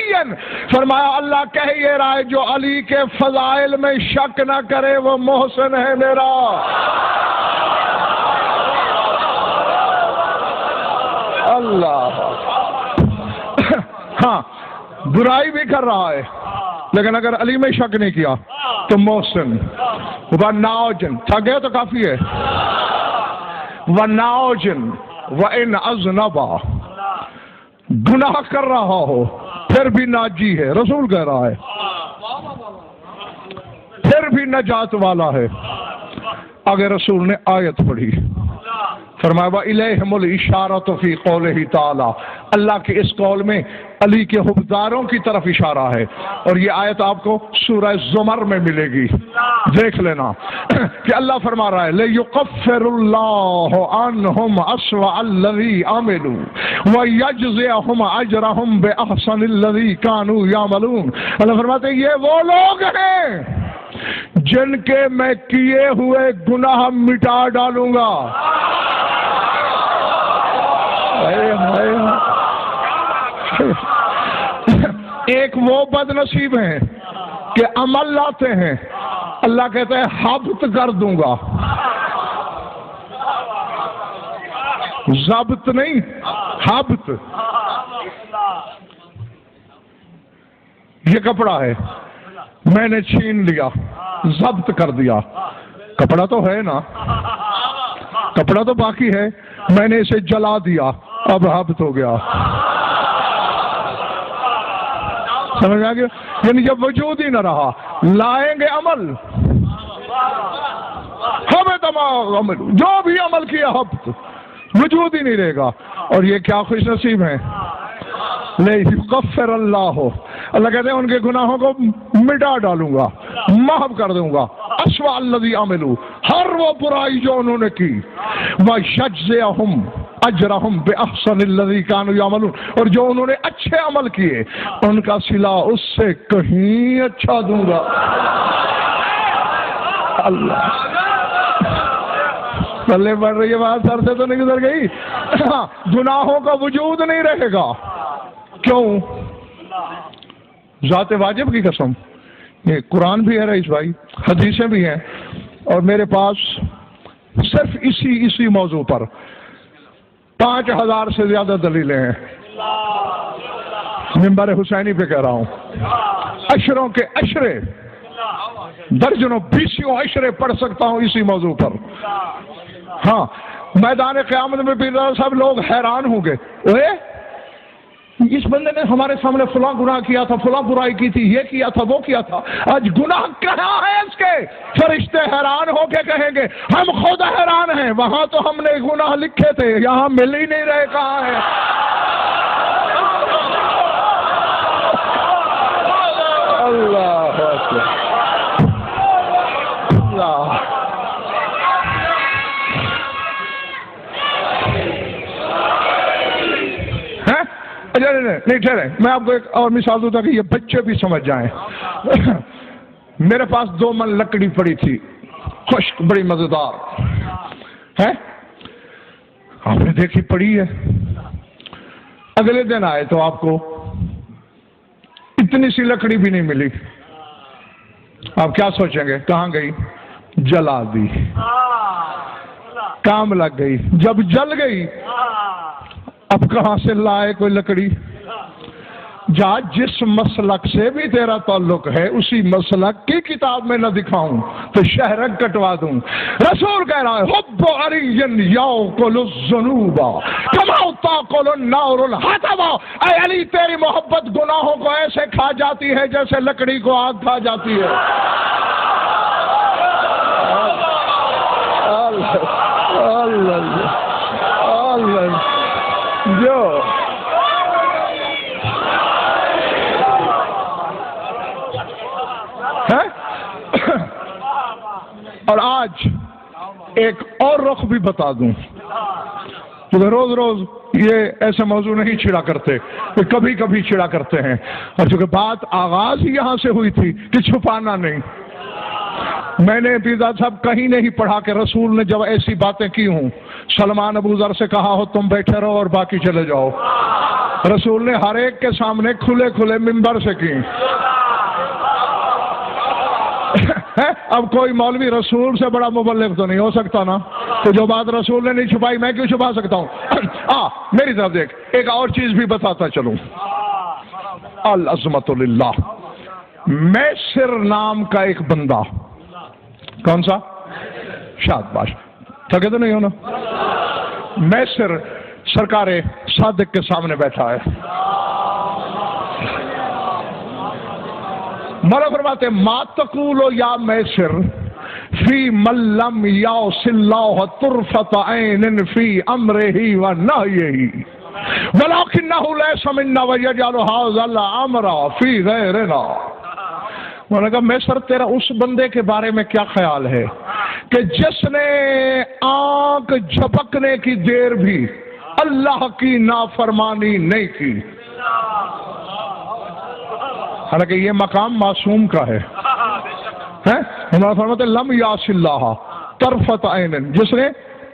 فرمایا اللہ کہہ یہ رہا ہے جو علی کے فضائل میں شک نہ کرے وہ محسن ہے میرا. اللہ ہاں برائی بھی کر رہا ہے لیکن اگر علی میں شک نہیں کیا تو محسن. وناؤجن تھک گئے تو کافی ہے. وناؤجن وَإِنْ أَذْنَبَا، گناہ کر رہا ہو پھر بھی ناجی ہے، رسول کہہ رہا ہے پھر بھی نجات والا ہے. آگے رسول نے آیت پڑھی، فرمایا وَإِلَيْهِمُ الْإِشَارَةُ فِي قَوْلِهِ تَعَالَى، اللہ کے اس قول میں علی کے حکمداروں کی طرف اشارہ ہے. اور یہ آیت آپ کو سورہ زمر میں ملے گی، دیکھ لینا کہ اللہ فرما رہا ہے لِيُكَفِّرُ اللَّهُ عَنْهُمْ أَسْوَأَ الَّذِي عَمِلُوا وَيَجْزِيَهُمْ أَجْرَهُمْ بِأَحْسَنِ الَّذِي كَانُوا يَعْمَلُونَ. اللہ فرماتے ہیں یہ وہ لوگ ہیں جن کے میں کیے ہوئے گناہ مٹا ڈالوں گا. ایک وہ بد نصیب ہیں کہ عمل لاتے ہیں، اللہ کہتا ہے حبط کر دوں گا. ضبط نہیں، حبط. یہ کپڑا ہے میں نے چھین لیا، ضبط کر دیا. کپڑا تو ہے نا، کپڑا تو باقی ہے، میں نے اسے جلا دیا، اب حبط ہو گیا. سمجھ آ گیا؟ یعنی جب وجود ہی نہ رہا لائیں گے عمل، ہمیں تمام عمل جو بھی عمل کیا حبط، وجود ہی نہیں رہے گا. اور یہ کیا خوش نصیب ہیں، لِيُكَفِّرَ اللَّهُ، اللہ کہتے ہیں ان کے گناہوں کو مٹا ڈالوں گا، محو کر دوں گا. أَسْوَأَ الَّذِي عَمِلُوا، ہر وہ برائی جو انہوں نے کی. وَيَجْزِيَهُمْ أَجْرَهُمْ بِأَحْسَنِ الَّذِي كَانُوا يَعْمَلُونَ، اور جو انہوں نے اچھے عمل کیے ان کا صلہ اس سے کہیں اچھا دوں گا. اللہ پلے بڑھ رہی ہے بات، سر سے تو نہیں گزر گئی. گناہوں کا وجود نہیں رہے گا. کیوں؟ ذات واجب کی قسم، یہ قرآن بھی ہے رئیس بھائی، حدیثیں بھی ہیں، اور میرے پاس صرف اسی موضوع پر 5000 سے زیادہ دلیلیں ہیں. منبر حسینی پہ کہہ رہا ہوں، عشروں کے عشرے، درجنوں بیسیوں عشرے پڑھ سکتا ہوں اسی موضوع پر. ہاں، میدان قیامت میں بھی سب لوگ حیران ہوں گے، اس بندے نے ہمارے سامنے فلاں گناہ کیا تھا، فلاں برائی کی تھی، یہ کیا تھا، وہ کیا تھا، آج گناہ کہاں ہے اس کے؟ فرشتے حیران ہو کے کہیں گے ہم خود حیران ہیں، وہاں تو ہم نے گناہ لکھے تھے، یہاں مل ہی نہیں رہے، کہاں ہے؟ اللہ اکبر، اللہ. نہیں ٹھہرے، میں آپ کو ایک اور مثال دوں تاکہ یہ بچے بھی سمجھ جائیں. میرے پاس 2 من لکڑی پڑی تھی، خشک، بڑی مزیدار ہے، آپ نے دیکھی پڑی ہے. اگلے دن آئے تو آپ کو اتنی سی لکڑی بھی نہیں ملی. آپ کیا سوچیں گے؟ کہاں گئی؟ جلا دی، کام لگ گئی. جب جل گئی اب کہاں سے لائے کوئی لکڑی؟ جا جس مسلک سے بھی تیرا تعلق ہے اسی مسلک کی کتاب میں نہ دکھاؤں تو شہرک کٹوا دوں. رسول کہہ رہا ہے حب علی یاکل الذنوب کما تاکل النار الحطب. اے علی تیری محبت گناہوں کو ایسے کھا جاتی ہے جیسے لکڑی کو آگ کھا جاتی ہے. اللہ اللہ جو اور آج ایک اور رخ بھی بتا دوں، کیونکہ روز روز یہ ایسے موضوع نہیں چھڑا کرتے، کبھی کبھی چھڑا کرتے ہیں، اور چونکہ بات آغاز ہی یہاں سے ہوئی تھی کہ چھپانا نہیں. میں نے پیزاد صاحب کہیں نہیں پڑھا کہ رسول نے جب ایسی باتیں کی ہوں سلمان ابو ذر سے کہا ہو تم بیٹھے رہو اور باقی چلے جاؤ. رسول نے ہر ایک کے سامنے کھلے کھلے منبر سے کی. اب کوئی مولوی رسول سے بڑا مبلغ تو نہیں ہو سکتا نا، تو جو بات رسول نے نہیں چھپائی میں کیوں چھپا سکتا ہوں؟ میری طرف دیکھ، ایک اور چیز بھی بتاتا چلوں. العظمت للہ. میسر نام کا ایک بندہ، کون سا؟ شادباش، تھکے تو نہیں ہونا؟ میسر سرکار صادق کے سامنے بیٹھا ہے. مولا فرماتے ما تقول یا میسر فی من لم یعص اللہ طرفۃ عین فی امرہ و نہیہ ولکنہ لیس منا ویجعل ھذا الامر فی غیرنا. میں نے کہا میسر تیرا اس بندے کے بارے میں کیا خیال ہے کہ جس نے آنکھ جھپکنے کی دیر بھی اللہ کی نافرمانی نہیں کی؟ حالانکہ یہ مقام معصوم کا ہے. ہمارا فرماتے لم یعص اللہ طرفۃ عین، جس نے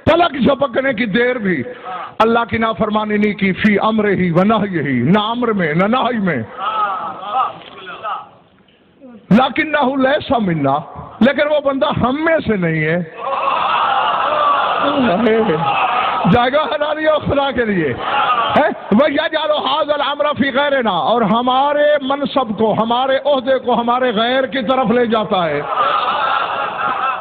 پلک جھپکنے کی دیر بھی اللہ کی نافرمانی نہیں کی، فی امرہ و نہیہ، نہ امر میں نہ نہی میں. لیکنہ لیس منا، لیکن وہ بندہ ہم میں سے نہیں ہے. جائے گا حلالی اور خدا کے لیے. وَيَجْعَلُ هَذَا الْأَمْرَ فِي غَيْرِنَا، اور ہمارے منصب کو، ہمارے عہدے کو ہمارے غیر کی طرف لے جاتا ہے.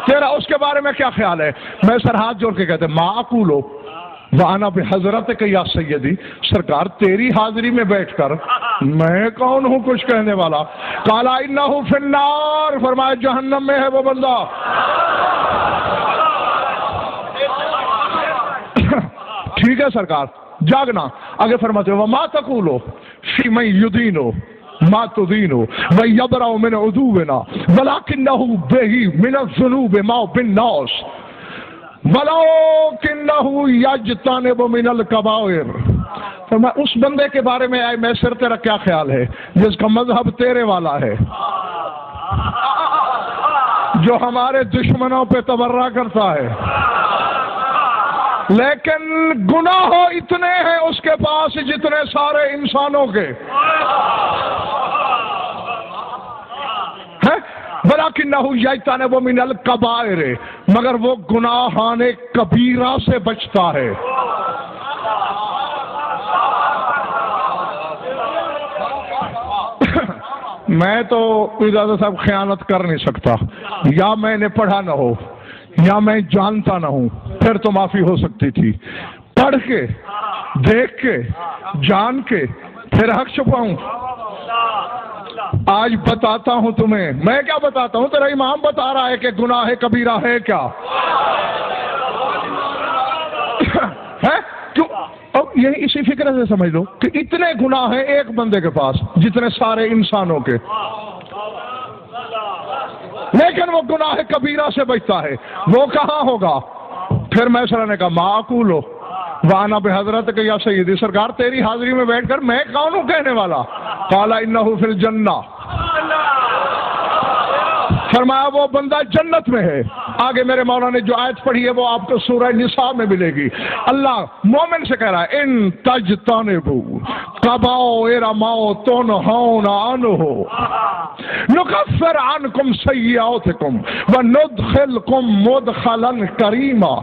تیرا اس کے بارے میں کیا خیال ہے؟ میں سر ہاتھ جوڑ کے کہتے ما اقول وَأَنَا بِحَضْرَتِكَ يَا سَيِّدِي، سرکار تیری حاضری میں بیٹھ کر میں کون ہوں کچھ کہنے والا؟ قَالَ إِنَّهُ فِي النَّارِ، فرمایا جہنم میں ہے وہ بندہ. ٹھیک ہے سرکار، جاگنا. آگے فرماتے ہو وَمَا تَقُولُ فِي مَن يُدِينُ مَا تُدِينُ وَيَبْرَأُ مِنْ عُدُوِّنَا وَلَكِنَّهُ بِهِ مِنَ الذُّنُوبِ مَا بِالنَّاسِ وَلَكِنَّهُ يَجْتَنِبُ مِنَ الْكَبَائِرِ. تو میں اس بندے کے بارے میں آئے میسر تیرا کیا خیال ہے جس کا مذہب تیرے والا ہے، جو ہمارے دشمنوں پہ تبرہ کرتا ہے، لیکن گناہ اتنے ہیں اس کے پاس جتنے سارے انسانوں کے ہیں، وَلَكِنَّهُ يَجْتَنِبُ مِنَ الْكَبَائِرِ، مگر وہ گناہان کبیرہ سے بچتا ہے۔ میں تو زیادہ صاحب خیانت کر نہیں سکتا، یا میں نے پڑھا نہ ہو یا میں جانتا نہ ہوں، پھر تو معافی ہو سکتی تھی۔ پڑھ کے، دیکھ کے، جان کے پھر حق چھپاؤں؟ آج بتاتا ہوں تمہیں، میں کیا بتاتا ہوں، تیرا امام بتا رہا ہے کہ گناہ کبیرہ ہے کیا ہے؟ کیوں؟ اب یہی اسی فکر سے سمجھ لو کہ اتنے گناہ ہیں ایک بندے کے پاس جتنے سارے انسانوں کے، لیکن وہ گناہ کبیرہ سے بچتا ہے۔ وہ کہاں ہوگا؟ پھر میں سر نے کہا معقول ہو وانا بحضرت کہ یا سیدی، سرکار تیری حاضری میں بیٹھ کر میں کون ہوں کہنے والا؟ قال انہ فی الجنہ، فرمایا وہ بندہ جنت میں ہے۔ آگے میرے مولا نے جو آیت پڑھی ہے وہ آپ کو سورہ نساء میں ملے گی۔ اللہ مومن سے کہہ رہا ہے ان تجتنبوا کبائر ما تنہون عنہ نکفر عنکم سیئاتکم وندخلکم مدخلا کریما،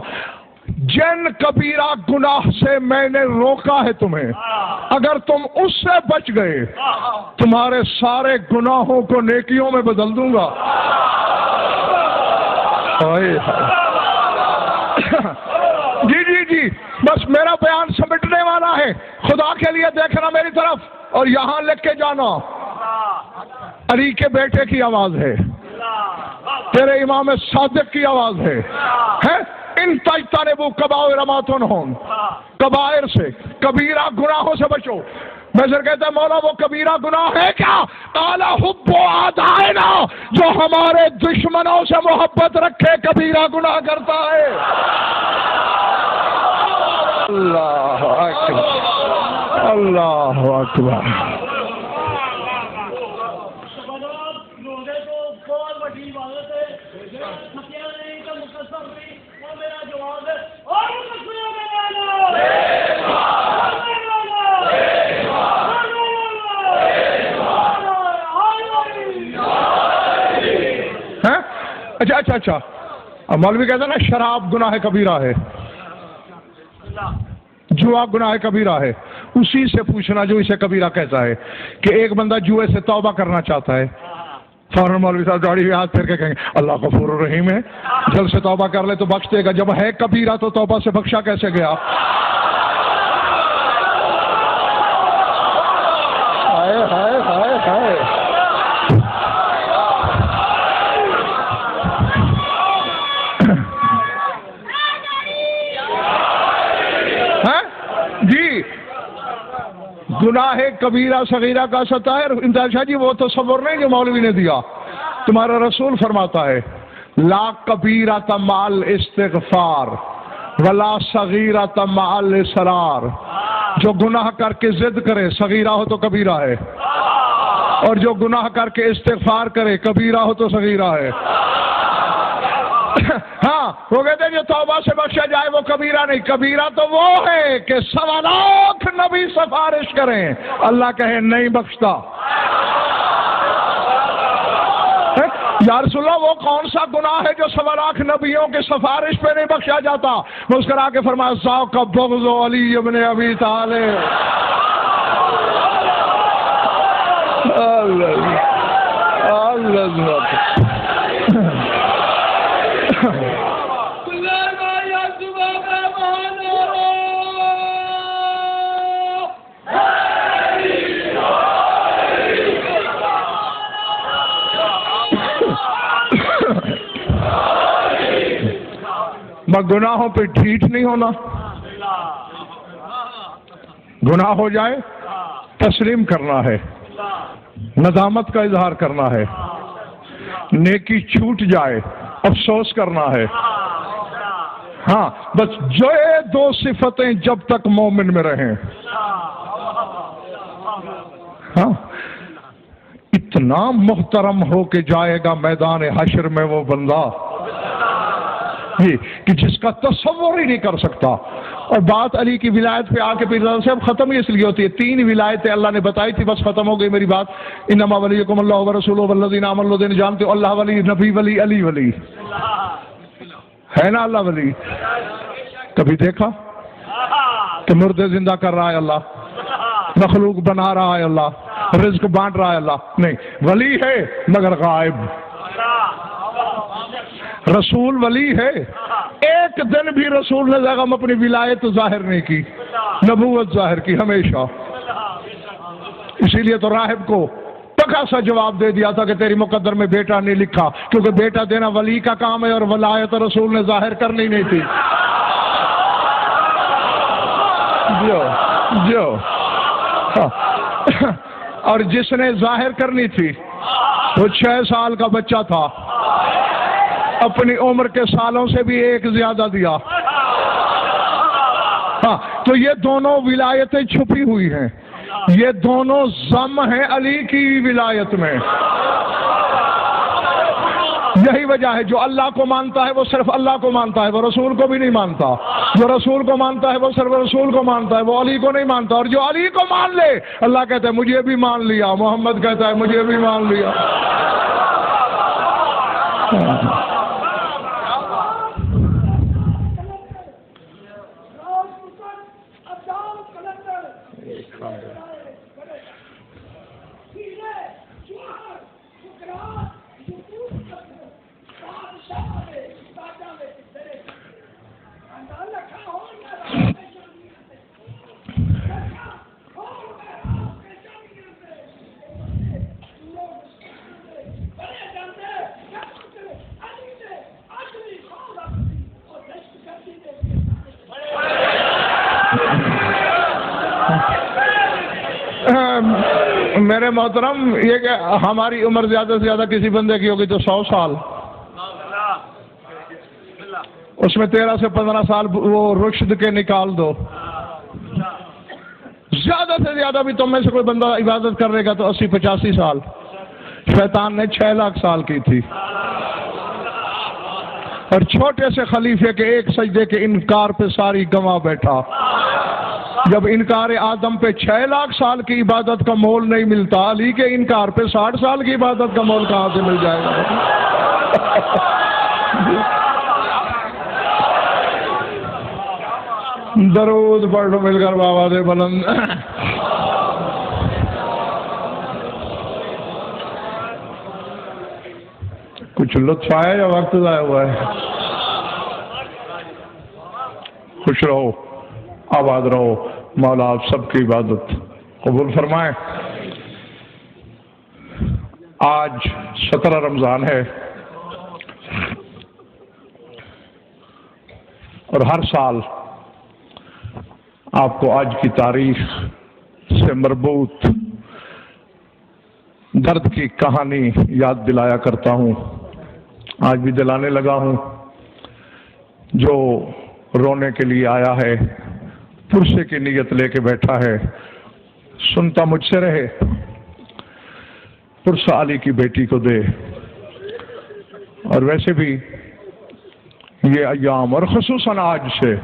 جن کبیرہ گناہ سے میں نے روکا ہے تمہیں، اگر تم اس سے بچ گئے تمہارے سارے گناہوں کو نیکیوں میں بدل دوں گا۔ جی جی جی، بس میرا بیان سمٹنے والا ہے، خدا کے لیے دیکھنا میری طرف اور یہاں لکھ کے جانا۔ علی کے بیٹے کی آواز ہے، تیرے امام صادق کی آواز ہے، ان تجتنبوا کبائر ما تنہون، کبائر سے، کبیرہ گناہوں سے بچو۔ میں سر کہتا ہے مولا وہ کبیرہ گناہ ہے کیا؟ قال حب اعدائنا، جو ہمارے دشمنوں سے محبت رکھے کبیرہ گناہ کرتا ہے۔ اللہ اکبر، اللہ اکبر۔ اچھا اچھا اچھا، مولوی کہتا ہے نا شراب گناہ کبیرہ ہے، جوا گناہ کبیرہ ہے، اسی سے پوچھنا جو اسے کبیرہ کہتا ہے کہ ایک بندہ جوئے سے توبہ کرنا چاہتا ہے، فوراً مولوی صاحب داڑھی ہوئے ہاتھ پھر کے کہیں گے اللہ غفور الرحیم ہے، جلد سے توبہ کر لے تو بخش دے گا، جب ہے کبیرہ تو توبہ سے بخشا کیسے گیا؟ ہائے ہائے ہائے ہائے۔ جی گناہ کبیرہ صغیرہ کا ستائر امتیاز شاہ جی وہ تصور نہیں جو مولوی نے دیا، تمہارا رسول فرماتا ہے لا کبیرۃ مع الاستغفار ولا صغیرۃ مع الاصرار، جو گناہ کر کے ضد کرے صغیرہ ہو تو کبیرہ ہے، اور جو گناہ کر کے استغفار کرے کبیرہ ہو تو صغیرہ ہے۔ ہاں وہ کہتے ہیں جو توبہ سے بخشا جائے وہ کبیرہ نہیں، کبیرہ تو وہ ہے کہ 1.25 لاکھ نبی سفارش کریں اللہ کہے نہیں بخشتا۔ یا رسول اللہ وہ کون سا گناہ ہے جو 1.25 لاکھ نبیوں کے سفارش پہ نہیں بخشا جاتا؟ مسکرا کے فرمایا ذاک بغض علی ابن ابی طالب۔ گناہوں پہ ڈھیٹ نہیں ہونا، گناہ ہو جائے تسلیم کرنا ہے، ندامت کا اظہار کرنا ہے، نیکی چھوٹ جائے افسوس کرنا ہے۔ ہاں بس جو یہ 2 صفتیں جب تک مومن میں رہیں، ہاں اتنا محترم ہو کے جائے گا میدان حشر میں وہ بندہ کہ جس کا تصور ہی نہیں کر سکتا. اور بات علی کی ولایت پہ آ کے پھر صاحب ختم ہی اس لیے ہوتی ہے. 3 ولایتیں اللہ نے بتائی تھی، بس ختم ہو گئی میری بات. انما ولیکم اللہ ورسولہ والذین آمنوا الذین، جانتے ہو اللہ ولی، نبی ولی، علی ولی ہے نا. اللہ ولی کبھی دیکھا کہ مردے زندہ کر رہا ہے اللہ، مخلوق بنا رہا ہے اللہ، رزق بانٹ رہا ہے اللہ؟ نہیں. ولی ہے مگر غائب. رسول ولی ہے، ایک دن بھی رسول نے زغم اپنی ولایت ظاہر نہیں کی، نبوت ظاہر کی ہمیشہ. اسی لیے تو راہب کو پکا سا جواب دے دیا تھا کہ تیری مقدر میں بیٹا نہیں لکھا، کیونکہ بیٹا دینا ولی کا کام ہے اور ولایت رسول نے ظاہر کرنی نہیں تھی. جو اور جس نے ظاہر کرنی تھی وہ 6 سال کا بچہ تھا، اپنی عمر کے سالوں سے بھی 1 زیادہ دیا. ہاں تو یہ دونوں ولایتیں چھپی ہوئی ہیں، یہ دونوں ضم ہیں علی کی ولایت میں. یہی وجہ ہے جو اللہ کو مانتا ہے وہ صرف اللہ کو مانتا ہے، وہ رسول کو بھی نہیں مانتا. جو رسول کو مانتا ہے وہ صرف رسول کو مانتا ہے، وہ علی کو نہیں مانتا. اور جو علی کو مان لے، اللہ کہتا ہے مجھے بھی مان لیا، محمد کہتا ہے مجھے بھی مان لیا. میرے محترم، یہ کہ ہماری عمر زیادہ سے زیادہ کسی بندے کی ہوگی تو 100 سال، اس میں 13 سے 15 سال وہ رشد کے نکال دو. زیادہ سے زیادہ بھی تم میں سے کوئی بندہ عبادت کرے گا تو 80-85 سال. شیطان نے 6 لاکھ سال کی تھی. اور چھوٹے سے خلیفے کے ایک سجدے کے انکار پہ ساری گنوا بیٹھا. جب انکار آدم پہ 6 لاکھ سال کی عبادت کا مول نہیں ملتا، علی کے انکار پہ 60 سال کی عبادت کا مول کہاں سے مل جائے گا؟ درود پڑھ لو مل کر بابا دے بلند. کچھ لطف آیا یا وقت ضائع ہوا ہے؟ خوش رہو، آباد رہو. مولا آپ سب کی عبادت قبول فرمائے. آج 17 رمضان ہے اور ہر سال آپ کو آج کی تاریخ سے مربوط درد کی کہانی یاد دلایا کرتا ہوں. آج بھی دلانے لگا ہوں. جو رونے کے لیے آیا ہے، پرسے کی نیت لے کے بیٹھا ہے، سنتا مجھ سے رہے. پرسہ علی کی بیٹی کو دے. اور ویسے بھی یہ ایام اور خصوصاً آج سے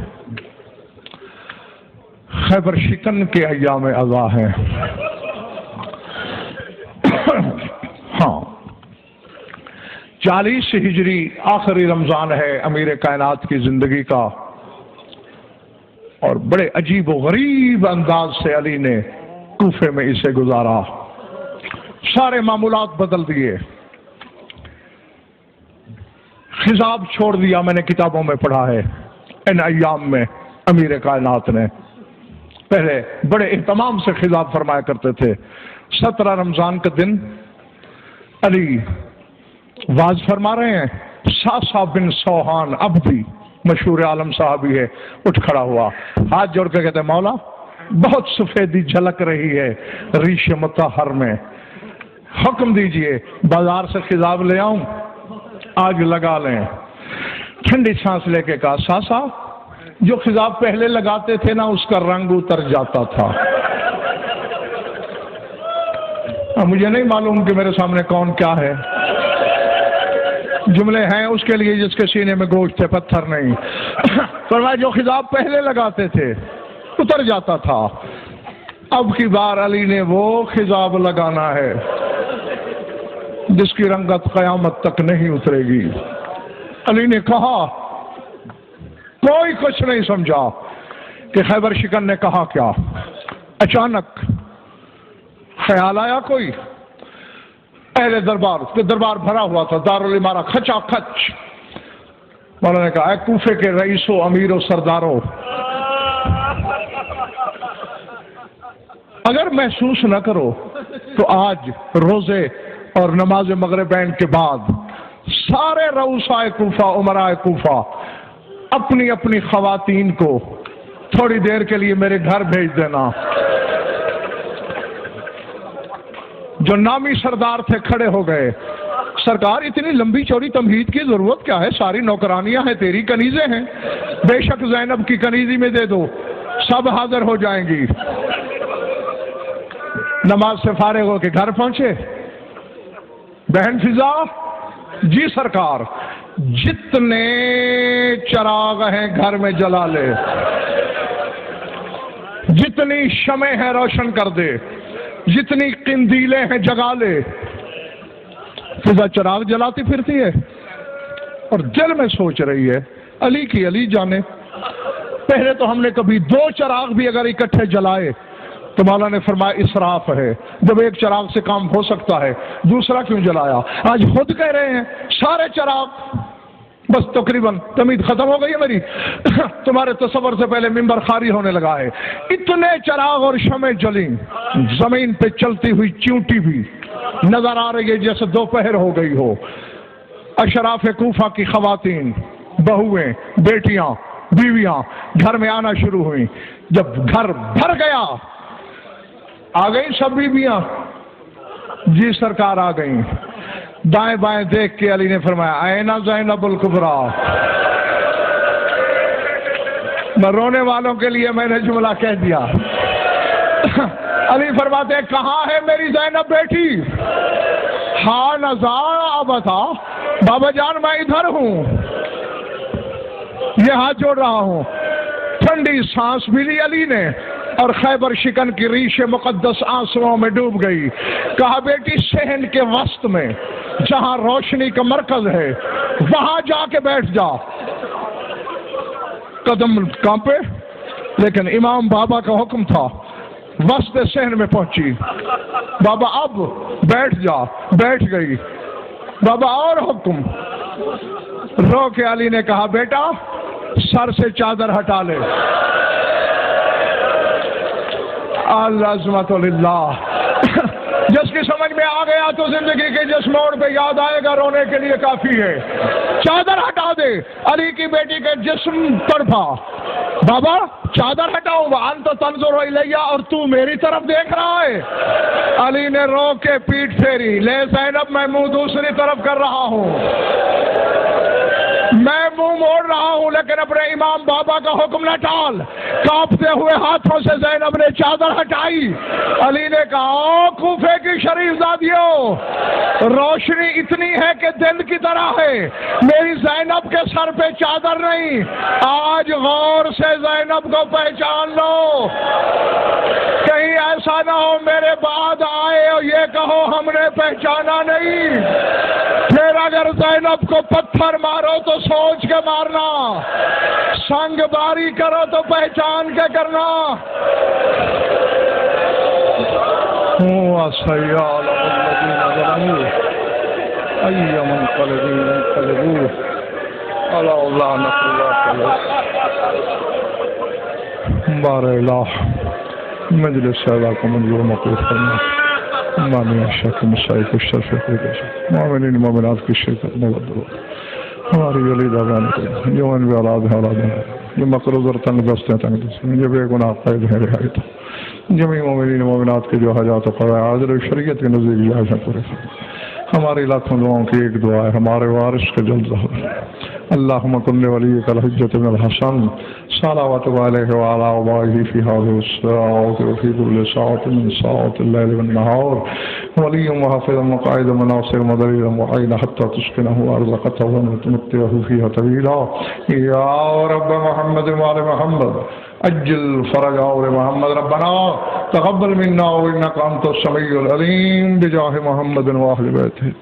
خیبر شکن کے ایام عزا ہیں. ہاں 40 ہجری آخری رمضان ہے امیر کائنات کی زندگی کا، اور بڑے عجیب و غریب انداز سے علی نے کوفے میں اسے گزارا. سارے معمولات بدل دیے، خضاب چھوڑ دیا. میں نے کتابوں میں پڑھا ہے ان ایام میں امیر کائنات نے پہلے بڑے اہتمام سے خضاب فرمایا کرتے تھے. 17 رمضان کا دن علی واز فرما رہے ہیں. ساسا بن سوہان اب بھی مشہور عالم صحابی ہے، اٹھ کھڑا ہوا، ہاتھ جوڑ کے کہتے ہیں مولا بہت سفیدی جھلک رہی ہے ریش مطہر میں، حکم دیجئے بازار سے خضاب لے آؤں، آگ لگا لیں. ٹھنڈی سانس لے کے کہا ساسا جو خضاب پہلے لگاتے تھے نا اس کا رنگ اتر جاتا تھا. مجھے نہیں معلوم کہ میرے سامنے کون کیا ہے. جملے ہیں اس کے لیے جس کے سینے میں گوشت ہے، پتھر نہیں. فرمایا جو خضاب پہلے لگاتے تھے اتر جاتا تھا، اب کی بار علی نے وہ خضاب لگانا ہے جس کی رنگت قیامت تک نہیں اترے گی. علی نے کہا، کوئی کچھ نہیں سمجھا کہ خیبر شکن نے کہا کیا. اچانک خیال آیا کوئی، اہل دربار بھرا ہوا تھا، دارالامارہ کھچا کھچ. مولانا نے کہا، اے کوفے کے رئیسوں، امیروں، سرداروں، اگر محسوس نہ کرو تو آج روزے اور نماز مغربین کے بعد سارے رؤسائے کوفہ، امراء کوفہ اپنی اپنی خواتین کو تھوڑی دیر کے لیے میرے گھر بھیج دینا. جو نامی سردار تھے کھڑے ہو گئے. سرکار اتنی لمبی چوڑی تمہید کی ضرورت کیا ہے؟ ساری نوکرانیاں ہیں، تیری کنیزیں ہیں، بے شک زینب کی کنیزی میں دے دو، سب حاضر ہو جائیں گی. نماز سے فارغ ہو کے گھر پہنچے. بہن فضا، جی سرکار، جتنے چراغ ہیں گھر میں جلا لے، جتنی شمع ہیں روشن کر دے، جتنی قندیلیں ہیں جگا لے. فضا چراغ جلاتی پھرتی ہے اور دل میں سوچ رہی ہے، علی کی علی جانے. پہلے تو ہم نے کبھی 2 چراغ بھی اگر اکٹھے جلائے تو مولا نے فرمایا اسراف ہے. جب ایک چراغ سے کام ہو سکتا ہے دوسرا کیوں جلایا؟ آج خود کہہ رہے ہیں سارے چراغ، بس تقریباً تمید ختم ہو گئی ہے میری، تمہارے تصور سے پہلے ممبر خالی ہونے لگا ہے. اتنے چراغ اور شمع جلیں، زمین پہ چلتی ہوئی چیونٹی بھی نظر آ رہی ہے جیسے دوپہر ہو گئی ہو. اشراف کوفہ کی خواتین، بہویں، بیٹیاں، بیویاں گھر میں آنا شروع ہوئیں. جب گھر بھر گیا، آ گئی سب بیویاں؟ جی سرکار آ گئیں. دائیں بائیں دیکھ کے علی نے فرمایا، اینا زینب الکبریٰ. میں رونے والوں کے لیے میں نے جملہ کہہ دیا. علی فرماتے ہیں، کہاں ہے میری زینب بیٹی؟ ہاں نزار آبتا، بابا جان میں ادھر ہوں، یہ ہاتھ جوڑ رہا ہوں. ٹھنڈی سانس بھی لی علی نے اور خیبر شکن کی ریش مقدس آنسوؤں میں ڈوب گئی. کہا بیٹی صحن کے وسط میں جہاں روشنی کا مرکز ہے وہاں جا کے بیٹھ جا. قدم کانپے، لیکن امام بابا کا حکم تھا. وسط صحن میں پہنچی، بابا اب بیٹھ جا، بیٹھ گئی. بابا اور حکم. رو کے علی نے کہا، بیٹا سر سے چادر ہٹا لے. العظمت للہ. جس کی سمجھ میں آ گیا تو زندگی کے جس موڑ پہ یاد آئے گا رونے کے لیے کافی ہے. چادر ہٹا دے. علی کی بیٹی کے جسم تڑپا. بابا چادر ہٹاؤں گا؟ انت تنظر الیہ، اور تو میری طرف دیکھ رہا ہے. علی نے رو کے پیٹ پھیری. لے زینب، میں منہ دوسری طرف کر رہا ہوں، میں منہ موڑ رہا ہوں، لیکن اپنے امام بابا کا حکم نہ ٹال. کانپتے ہوئے ہاتھوں سے زینب نے چادر ہٹائی. علی نے کہا، کوفے کی شریف زادیوں، روشنی اتنی ہے کہ دن کی طرح ہے. میری زینب کے سر پہ چادر نہیں. آج غور سے زینب کو پہچان لو، کہیں ایسا نہ ہو میرے بعد آئے اور یہ کہو ہم نے پہچانا نہیں. پھر اگر زینب کو پتھر مارو تو سوچ کے مارنا، سنگ باری کرو تو پہچان کے کرنا. سیال الذین ظلموا ای منقلب انقلبوا علی اللہ نصر اللہ. بار الہ مجلس سیدہ کو منظور مقبول کرنا. مامین شک مسائق الشرف مومنین مومنات کی شرکت مبدل. ہماری ولیدہ بان کو جوان بھی اولاد ہے، اولاد ہے جو مقروض اور تنگ دست ہیں، تنگ دست جو بے گناہ قید ہے، رہایت. جمعی مومنین مومنات کے جو حاجات و قضائے حاضر و شریعت کے نزدیک جائز ہیں پورے. ہماری لاکھوں دعاؤں کی ایک دعا ہے، ہمارے وارث کا جلد ظہور. اللہم کن ولیک الحجۃ بن الحسن صلوات عليه وعلى آبائه في هذه الساعة وفي كل ساعة من ساعات الليل والنهار ولي وحافظا وقائدا وناصرا ودليلا معينا حتى تسكنه أرضك طوعا وتمتعه فيها طويلا يا رب محمد وآل محمد أجل فرج آل محمد ربنا تقبل منا وإنك أنت السميع العليم بجاه محمد وأهل بيته